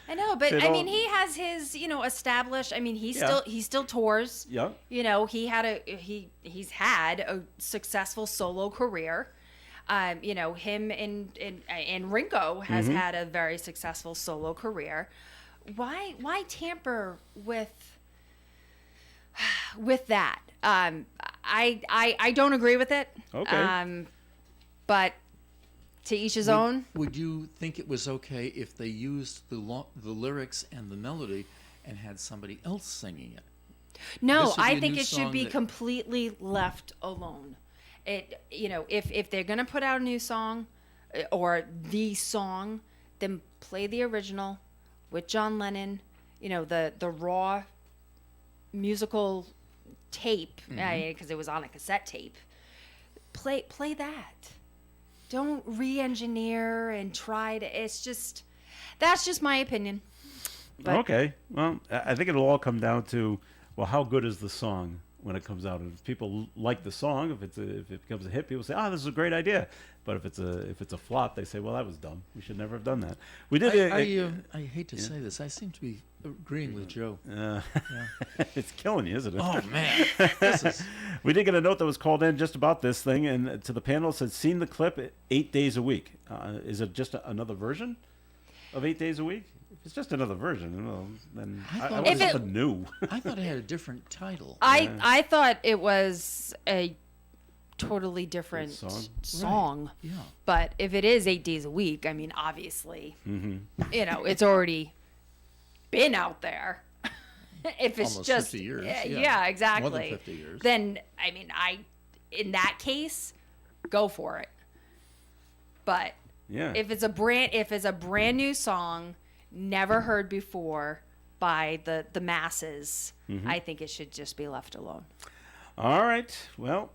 I know, but They I mean, don't- he has his established. I mean, he Yeah. still tours. Yeah. He's had a successful solo career. Him and Ringo has had a very successful solo career. Why tamper with that? I don't agree with it. Okay. But to each his own. Would you think it was okay if they used the lyrics and the melody and had somebody else singing it? No, This would be I a think new it should song be that- completely left alone. If they're gonna put out a new song, or the song, then play the original with John Lennon. The raw musical tape, because it was on a cassette tape. Play that. Don't re-engineer and try to. That's just my opinion. But- Okay. Well, I think it'll all come down to, well, how good is the song when it comes out? And if people like the song, if it becomes a hit, people say, this is a great idea. But if it's a flop, they say, well, that was dumb. We should never have done that. We did. I hate to say this. I seem to be agreeing with Joe. It's killing you, isn't it? Oh man, this is We did get a note that was called in just about this thing, and to the panel it said, seen the clip 8 days a week. Is it just another version of 8 days a week? If it's just another version, well, then I thought want If it- something new. I thought it had a different title. I thought it was a totally different song? song. Yeah. But if it is 8 days a week, I mean, obviously, Mm-hmm. It's already been out there. If it's Almost just 50 years, yeah, yeah. exactly. More than 50 years. Then I mean, in that case, go for it. But Yeah. if it's a brand new song, never heard before by the masses, Mm-hmm. I think it should just be left alone. All right. Well,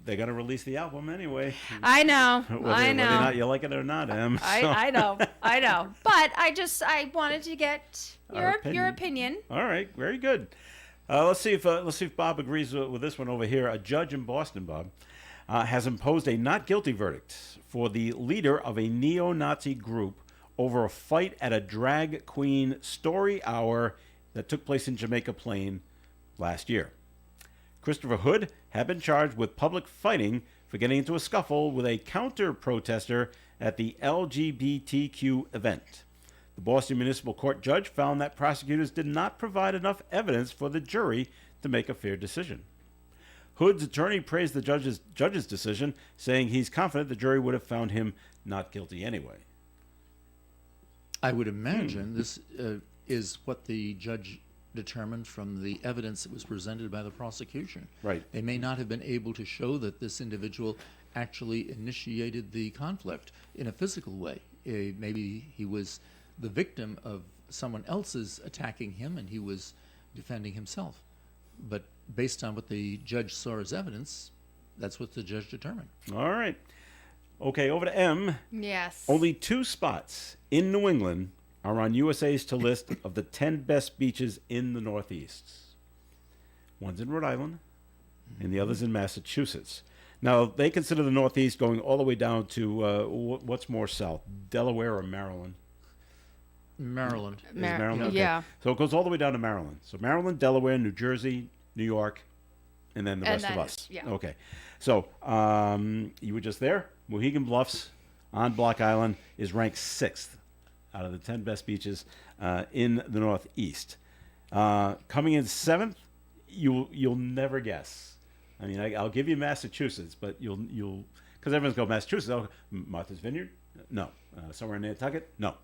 they got to release the album anyway. I know. Whether, I whether know. or not you like it or not, Em. So- I know. I know. But I wanted to get Our your opinion. All right, very good. Let's see if Bob agrees with this one over here. A judge in Boston, Bob, has imposed a not guilty verdict for the leader of a neo-Nazi group over a fight at a drag queen story hour that took place in Jamaica Plain last year. Christopher Hood had been charged with public fighting for getting into a scuffle with a counter-protester at the LGBTQ event. The Boston Municipal Court judge found that prosecutors did not provide enough evidence for the jury to make a fair decision. Hood's attorney praised the judge's decision, saying he's confident the jury would have found him not guilty anyway. I would imagine this is what the judge determined from the evidence that was presented by the prosecution. Right. They may not have been able to show that this individual actually initiated the conflict in a physical way. Maybe he was the victim of someone else's attacking him and he was defending himself. But based on what the judge saw as evidence, that's what the judge determined. All right. Okay, over to M. Yes. Only 2 spots in New England are on USA's to list of the 10 best beaches in the Northeast. One's in Rhode Island, and the other's in Massachusetts. Now, they consider the Northeast going all the way down to, what's more south, Delaware or Maryland? Maryland. Is Maryland? Okay. Yeah. So it goes all the way down to Maryland. So Maryland, Delaware, New Jersey, New York, and then the And rest of then- us. yeah. Okay. So you were just there. Mohegan Bluffs on Block Island is ranked 6th out of the 10 best beaches in the Northeast. Coming in 7th, you'll never guess. I mean, I'll give you Massachusetts, but you'll because everyone's go Massachusetts. Oh, Martha's Vineyard? No. Somewhere in Nantucket? No.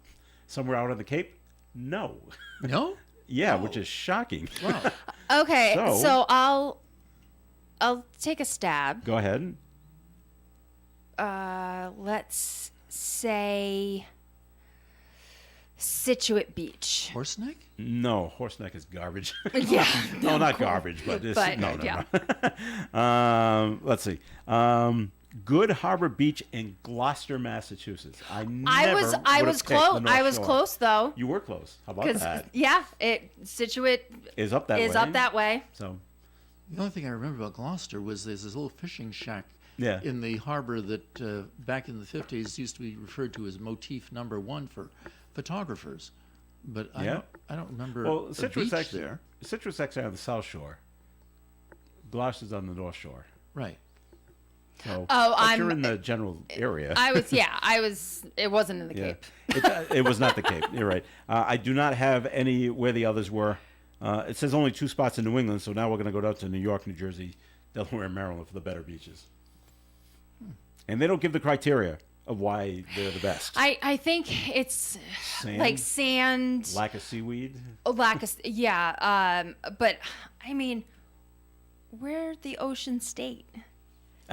Somewhere out on the Cape? No. No? Yeah, which is shocking. Wow. Okay, So- so I'll take a stab. Go ahead. Let's say Situate Beach. Horseneck? No, Horseneck is garbage. Yeah. No, not garbage, but, But, no. yeah. Let's see. Good Harbor Beach in Gloucester, Massachusetts. I was would've picked the North I was Shore. close though. You were close. How about Because that? Situate Is up that is way. up that way. So The only thing I remember about Gloucester was there's this little fishing shack Yeah. in the harbor that back in the 50s used to be referred to as motif number 1 for photographers. But Yeah. I don't remember well, a Citrus beach actually, there. Citrus actually on the South Shore. Gloucester's on the North Shore. Right. So, Oh, but you're I'm- in the general area. It wasn't in the Yeah, Cape. it was not the Cape. You're right. I do not have any where the others were. It says only 2 spots in New England, so now we're going to go down to New York, New Jersey, Delaware, and Maryland for the better beaches. And they don't give the criteria of why they're the best. I think it's Sand? like sand, Lack of seaweed. lack of yeah. But I mean, we're the ocean state.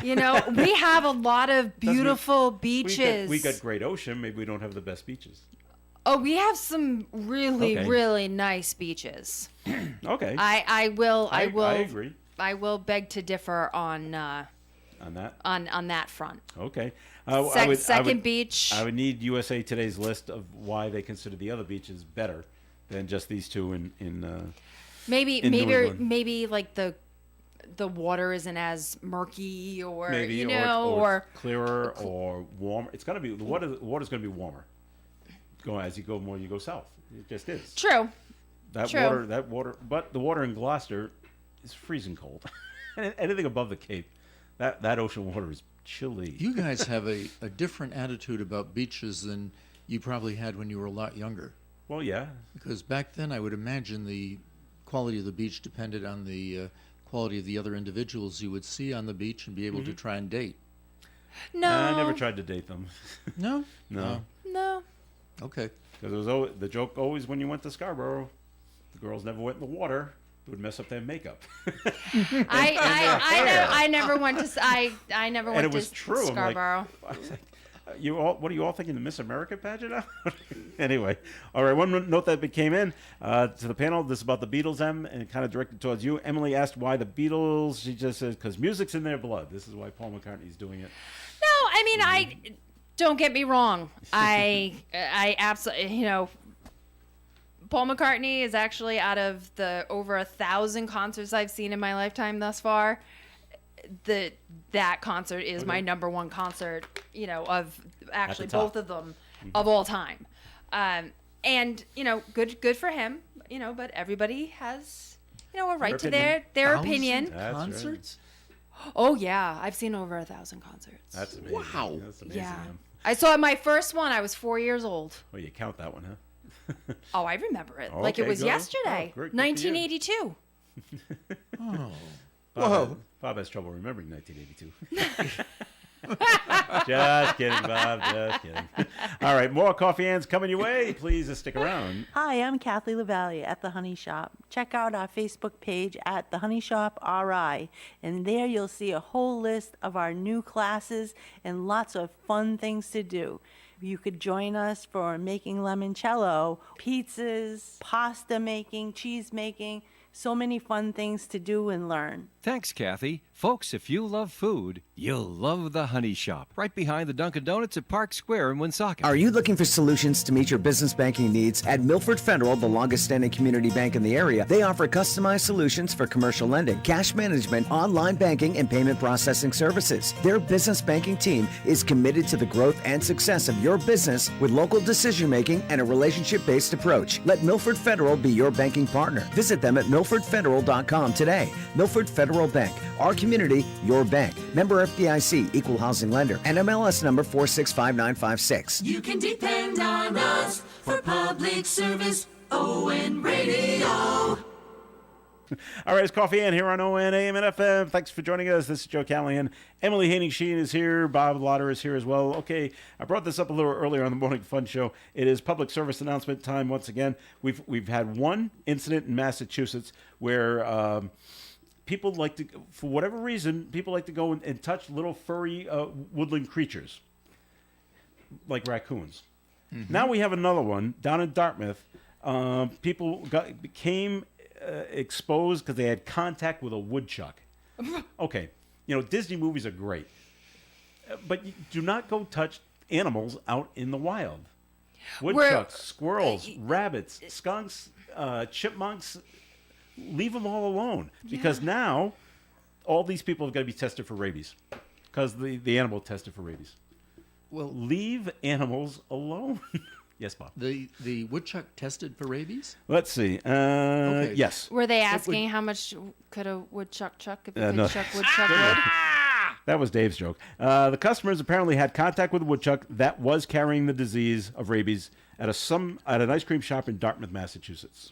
You know, we have a lot of beautiful beaches. We got great ocean. Maybe we don't have the best beaches. Oh, we have some really, Okay. really nice beaches. Okay. I will I agree I will beg to differ on on that. on that front. Okay. Second beach. I would need USA Today's list of why they consider the other beaches better than just these two in maybe in New England. maybe like the water isn't as murky or maybe you know or clearer or warmer. It's gonna be the water's gonna be warmer. As you go more, you go south. It just is. true. True. That water, but the water in Gloucester is freezing cold. Anything above the Cape, that ocean water is chilly. You guys have a different attitude about beaches than you probably had when you were a lot younger. Well, yeah. Because back then, I would imagine the quality of the beach depended on the quality of the other individuals you would see on the beach and be able to try and date. No. I never tried to date them. No? No. No. Okay. Because it was always, the joke always when you went to Scarborough, the girls never went in the water. It would mess up their makeup. I never went to I never went And it to was true. I'm like, Scarborough. I was like, what are you all thinking, the Miss America pageant now? Anyway, all right, one note that came in to the panel, this is about the Beatles, Em, and kind of directed towards you. Emily asked why the Beatles. She just said, because music's in their blood. This is why Paul McCartney's doing it. No, I mean I don't get me wrong. I absolutely Paul McCartney is actually out of the over 1,000 concerts I've seen in my lifetime thus far. That concert is my number one concert, of actually top. both of them of all time. And good for him, but everybody has, a right to opinion. their 1,000 opinion. That's right. Concerts? Oh yeah, I've seen over 1,000 concerts. That's amazing. Wow. That's amazing. Yeah. Em. I saw my first one. I was 4 years old. Well, you count that one, huh? Oh, I remember it. Like it Okay, was good. yesterday. Oh, great. Good for you. 1982. Oh. Bob has trouble remembering 1982. Just kidding, Bob. Just kidding. All right, more coffee hands coming your way. Please stick around. Hi, I'm Kathy LaValle at The Honey Shop. Check out our Facebook page at The Honey Shop RI, and there you'll see a whole list of our new classes and lots of fun things to do. You could join us for making limoncello, pizzas, pasta making, cheese making, So many fun things to do and learn. Thanks, Kathy. Folks, if you love food, you'll love the Honey Shop, right behind the Dunkin' Donuts at Park Square in Woonsocket. Are you looking for solutions to meet your business banking needs? At Milford Federal, the longest-standing community bank in the area, they offer customized solutions for commercial lending, cash management, online banking, and payment processing services. Their business banking team is committed to the growth and success of your business with local decision-making and a relationship-based approach. Let Milford Federal be your banking partner. Visit them at milfordfederal.com today. Milford Federal Bank. Our community, your bank. Member FDIC, Equal Housing Lender, and MLS number 465956. You can depend on us for public service. ON Radio. All right, it's Coffee Ann here on ON AM and FM. Thanks for joining us. This is Joe Callahan. Emily Haney-Sheen is here. Bob Lauder is here as well. Okay, I brought this up a little earlier on the Morning Fun Show. It is public service announcement time once again. We've had one incident in Massachusetts where people like to, for whatever reason, people like to go and touch little furry woodland creatures like raccoons. Mm-hmm. Now we have another one down in Dartmouth. People became exposed because they had contact with a woodchuck. Okay, Disney movies are great, but you do not go touch animals out in the wild. Woodchucks, squirrels, rabbits, skunks, chipmunks, leave them all alone, because now all these people have got to be tested for rabies because the animal tested for rabies. Well, leave animals alone. Yes, Bob. The woodchuck tested for rabies? Let's see. Okay. Yes. Were they asking how much could a woodchuck chuck if it could no. chuck woodchuck wood? That was Dave's joke. The customers apparently had contact with a woodchuck that was carrying the disease of rabies at an ice cream shop in Dartmouth, Massachusetts.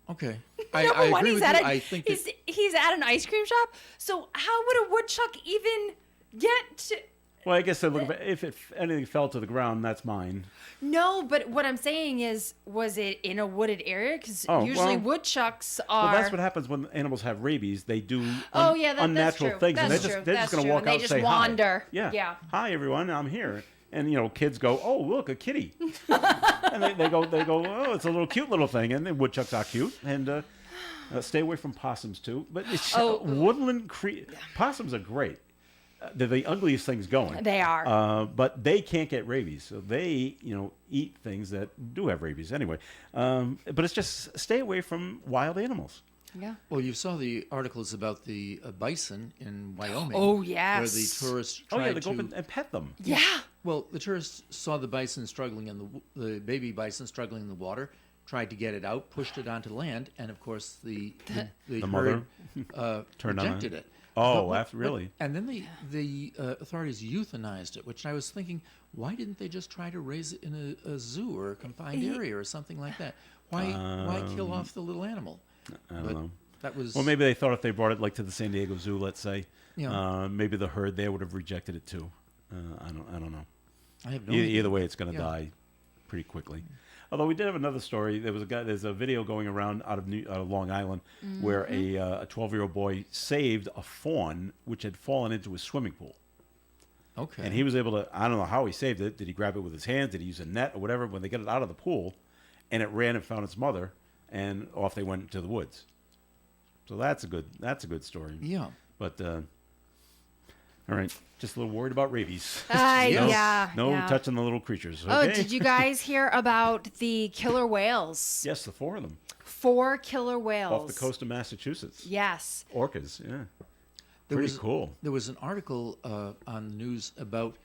Okay. Number I one, agree he's with at you. a, I think he's at an ice cream shop. So how would a woodchuck even get to? Well, I guess they look if anything fell to the ground, that's mine. No, but what I'm saying is, was it in a wooded area? Because Oh, usually well- woodchucks are. Well, that's what happens when animals have rabies. They do That's unnatural true. things, and That's they're true. just That's going to true. walk And they out and just say wander. hi. Yeah. Hi everyone, I'm here. And kids go, oh look, a kitty, and they go, oh, it's a little cute little thing, and then woodchucks are cute, and stay away from possums too. But it's woodland possums are great. They're the ugliest things going. They are. But they can't get rabies, so they eat things that do have rabies anyway. But it's just stay away from wild animals. Yeah. Well, you saw the articles about the bison in Wyoming. Oh, Where yes. the tourists Oh tried yeah, they go to... up and pet them. Yeah. Well, the tourists saw the bison struggling in the baby bison struggling in the water, tried to get it out, pushed it onto land, and of course the mother herd turned on rejected it. it. Oh, But really? And then the authorities euthanized it, which I was thinking, why didn't they just try to raise it in a zoo or a confined area or something like that? Why kill off the little animal? I don't know. That was Well, maybe they thought if they brought it to the San Diego Zoo, let's say, Yeah. maybe the herd there would have rejected it too. I don't know. I have no Either idea. way, it's going to Yeah. die pretty quickly. Although we did have another story. There's a video going around out of Long Island where a 12-year-old boy saved a fawn which had fallen into a swimming pool. Okay. And he was able to, I don't know how he saved it. Did he grab it with his hands? Did he use a net or whatever? When they got it out of the pool, and it ran and found its mother, and off they went to the woods. So that's a good story. Yeah. But all right, just a little worried about rabies. Yeah. No yeah. touching the little creatures. Oh, Okay? did you guys hear about the killer whales? Yes, the 4 of them 4 killer whales. off the coast of Massachusetts. Yes. Orcas, yeah. There Pretty was, cool. There was an article on the news about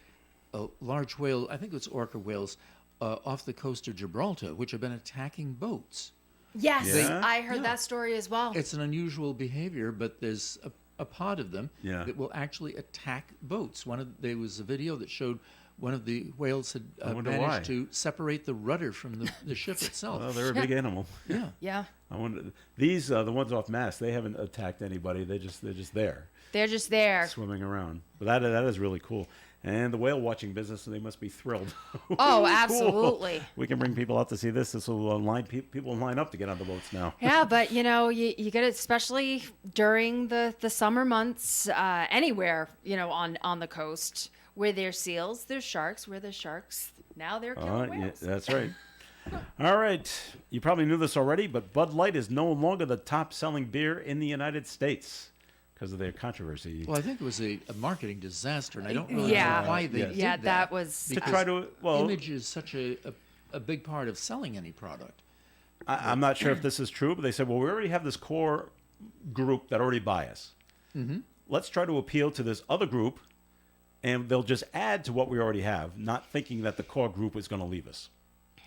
a large whale, I think it's orca whales, off the coast of Gibraltar, which have been attacking boats. Yes, Yeah? I heard that story as well. It's an unusual behavior, but there's a pod of them Yeah. that will actually attack boats. There was a video that showed one of the whales had wonder managed why. to separate the rudder from the ship itself. Well, they're a big animal. Yeah. Yeah. I wonder. These the ones off Mass. They haven't attacked anybody. They're just there, They're just there. swimming around. But that is really cool. And the whale watching business, they must be thrilled. Oh, Cool. absolutely. We can bring people out to see this. This will line people line up to get on the boats now. Yeah, but you get it, especially during the summer months, anywhere, on the coast where there's seals, there's sharks. Where there's sharks, now there are killer Yeah, whales. that's right. All right. You probably knew this already, but Bud Light is no longer the top-selling beer in the United States because of their controversy. Well, I think it was a marketing disaster, and I don't really Yeah. know why they did Yeah, that. that was to try to, well, Image is such a big part of selling any product. I'm not sure if this is true, but they said, well, we already have this core group that already buy us. Mm-hmm. Let's try to appeal to this other group, and they'll just add to what we already have, not thinking that the core group is going to leave us,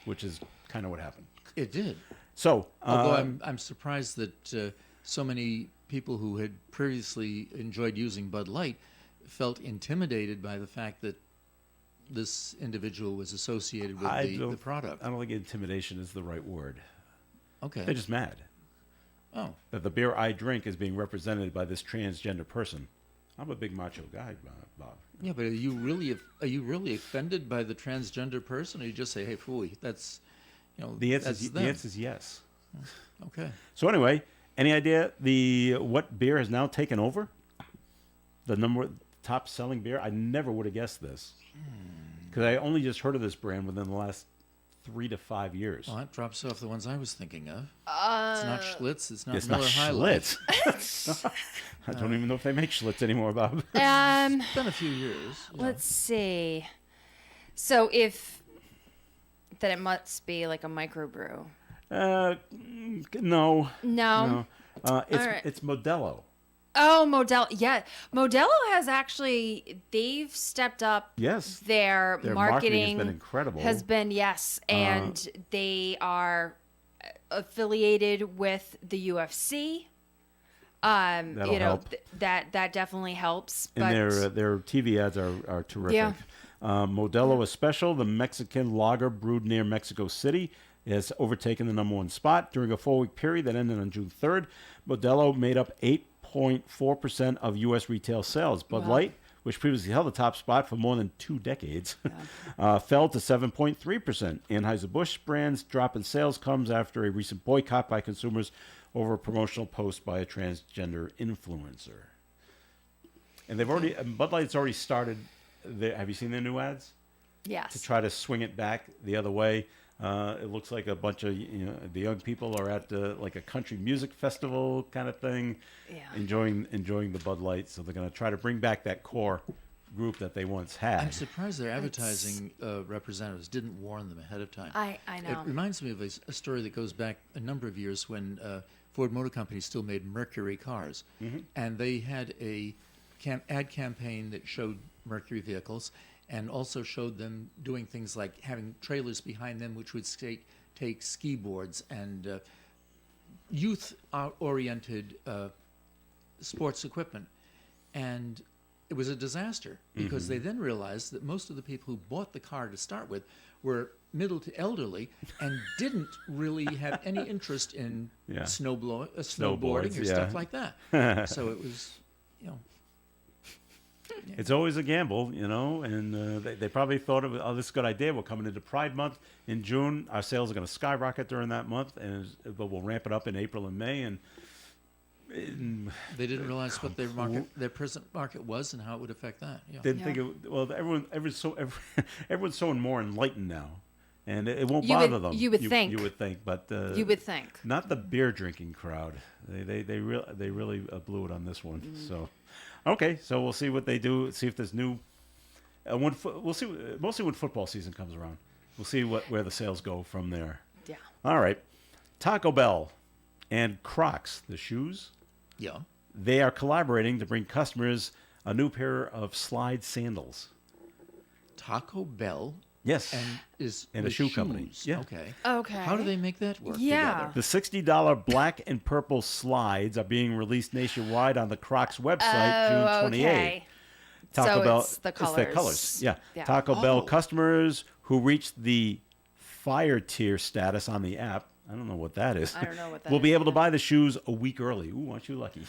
which is kind of what happened. It did. So, Although I'm surprised that so many people who had previously enjoyed using Bud Light felt intimidated by the fact that this individual was associated with the product. I don't think intimidation is the right word. Okay. They're just mad Oh. that the beer I drink is being represented by this transgender person. I'm a big macho guy, Bob. Yeah, but are you really offended by the transgender person, or you just say, "Hey, phooey, that's, The answer that's is, them." yes. Okay. So anyway, any idea what beer has now taken over? The top selling beer? I never would have guessed this. Because I only just heard of this brand within the last 3 to 5 years. Well, that drops off the ones I was thinking of. It's not Schlitz. It's not It's Miller not High Life. Schlitz. I don't even know if they make Schlitz anymore, Bob. It's been a few years. yeah. Let's see. So then it must be like a microbrew. No. No. No. It's right. it's Modelo. Oh, Modelo. Yeah. Modelo has they've stepped up Yes. their Their marketing marketing has been incredible. Has been, yes. And they affiliated with the UFC. That'll help. That definitely helps. And But their TV ads are terrific. Yeah. Modelo Especial, the Mexican lager brewed near Mexico City, has overtaken the #1 spot during a 4-week period that ended on June 3rd. Modelo made up 8.4% of U.S. retail sales. Bud Light, which previously held the top spot for more than 2 decades, fell to 7.3%. Anheuser-Busch brand's drop in sales comes after a recent boycott by consumers over a promotional post by a transgender influencer. And Bud Light's already started. Have you seen their new ads? yes. To try to swing it back the other way. It looks like a bunch of the young people are at like a country music festival kind of thing, enjoying the Bud Light. So they're going to try to bring back that core group that they once had. I'm surprised their advertising representatives didn't warn them ahead of time. I know. It reminds me of a story that goes back a number of years when Ford Motor Company still made Mercury cars. And they had a ad campaign that showed Mercury vehicles and also showed them doing things like having trailers behind them which would take ski boards and youth-oriented sports equipment. And it was a disaster because they then realized that most of the people who bought the car to start with were middle to elderly and didn't really have any interest in snowboarding Snowboards, or yeah. stuff like that. So it was, It's always a gamble, and they probably thought, this is a good idea. We're coming into Pride Month in June. Our sales are going to skyrocket during that month, but we'll ramp it up in April and May. And they didn't realize what their present market was and how it would affect that. Yeah. didn't think everyone's so more enlightened now, and it won't You bother would- them. you would think. You would think, but You would think. not the beer drinking crowd. They really blew it on this one. So, okay, so we'll see what they do. See if there's new. We'll see. Mostly when football season comes around, we'll see where the sales go from there. Yeah. All right, Taco Bell and Crocs, the shoes. Yeah. They are collaborating to bring customers a new pair of slide sandals. Taco Bell. Yes. And a shoe company. shoes. Yeah. Okay. Okay. How do they make that work Yeah. together? The $60 black and purple slides are being released nationwide on the Crocs website June 28th. Okay. So it's the their colors. Yeah. Yeah. Taco Bell Oh. customers who reached the Fire tier status on the app. I don't know what that is. I don't know what that will be is able to either. buy the shoes a week early. Ooh, aren't you lucky?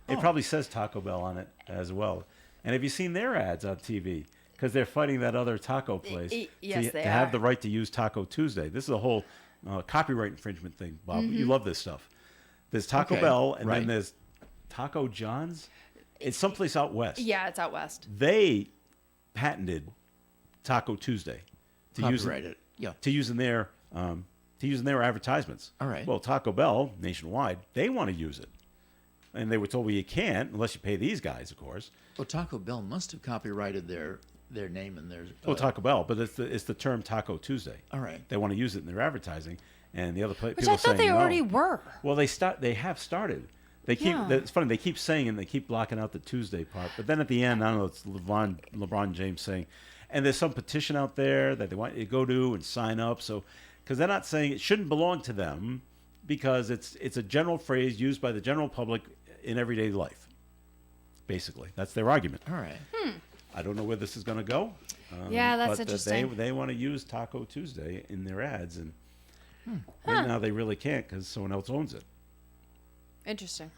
It probably says Taco Bell on it as well. And have you seen their ads on TV? Because they're fighting that other taco place yes, they to have are. the right to use Taco Tuesday. This is a whole copyright infringement thing, Bob. You love this stuff. There's Taco Okay, Bell, and right. then there's Taco John's. It's someplace out west. Yeah, it's out west. They patented Taco Tuesday to use Copyrighted. Yeah. to use in their advertisements. All right. Well, Taco Bell nationwide, they want to use it, and they were told, well, you can't unless you pay these guys, of course. Well, Taco Bell must have copyrighted their name and their. Well, Taco Bell, but it's the term Taco Tuesday. All right. They want to use it in their advertising, and the other Which people I thought saying they no. already were. Well, they have started. They keep. Yeah. It's funny. They keep saying and they keep blocking out the Tuesday part. But then at the end, I don't know. It's LeBron James saying, and there's some petition out there that they want you to go to and sign up. So, because they're not saying it shouldn't belong to them, because it's a general phrase used by the general public in everyday life. Basically, that's their argument. All right. I don't know where this is going to go. Yeah, that's but interesting. They want to use Taco Tuesday in their ads, and right now they really can't because someone else owns it. Interesting.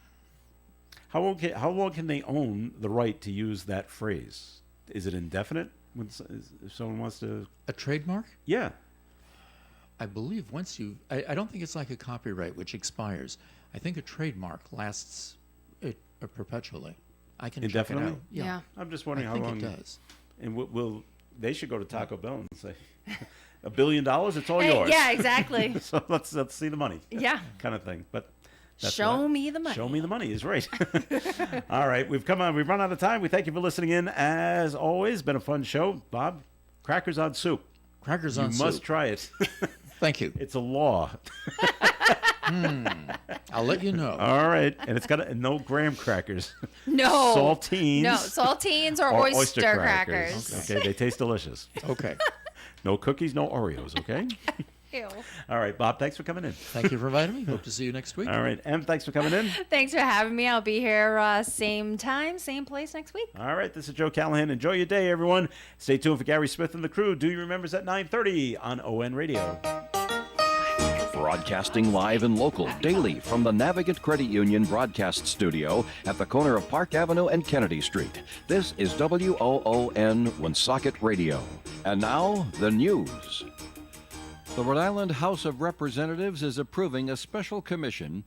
How long can they own the right to use that phrase? Is it indefinite? If someone wants to, A trademark? yeah, I believe once you, I don't think it's like a copyright which expires. I think a trademark lasts perpetually. I can check it Indefinitely? out. Yeah. I'm just I wondering how think long. it does. And will they should go to Taco Bell and say, $1 billion, it's all Hey, yours. yeah, exactly. So let's see the money, Yeah. kind of thing. But that's Show what- me the money. Show me the money is right. All right, we've run out of time. We thank you for listening in. As always, been a fun show. Bob, crackers on soup. Crackers You on must soup. try it. Thank you. It's a law. I'll let you know. All right, and it's got no graham crackers. No. Saltines. No, saltines or, or oyster crackers. Okay, they taste delicious. Okay. No cookies, no Oreos. Okay. Ew. All right, Bob. Thanks for coming in. Thank you for inviting me. Hope to see you next week. All right, Em. Thanks for coming in. Thanks for having me. I'll be here same time, same place next week. All right, this is Joe Callahan. Enjoy your day, everyone. Stay tuned for Gary Smith and the crew. Do you remembers at 9:30 on ON Radio. Broadcasting live and local daily from the Navigant Credit Union broadcast studio at the corner of Park Avenue and Kennedy Street. This is WOON Woonsocket Radio. And now, the news. The Rhode Island House of Representatives is approving a special commission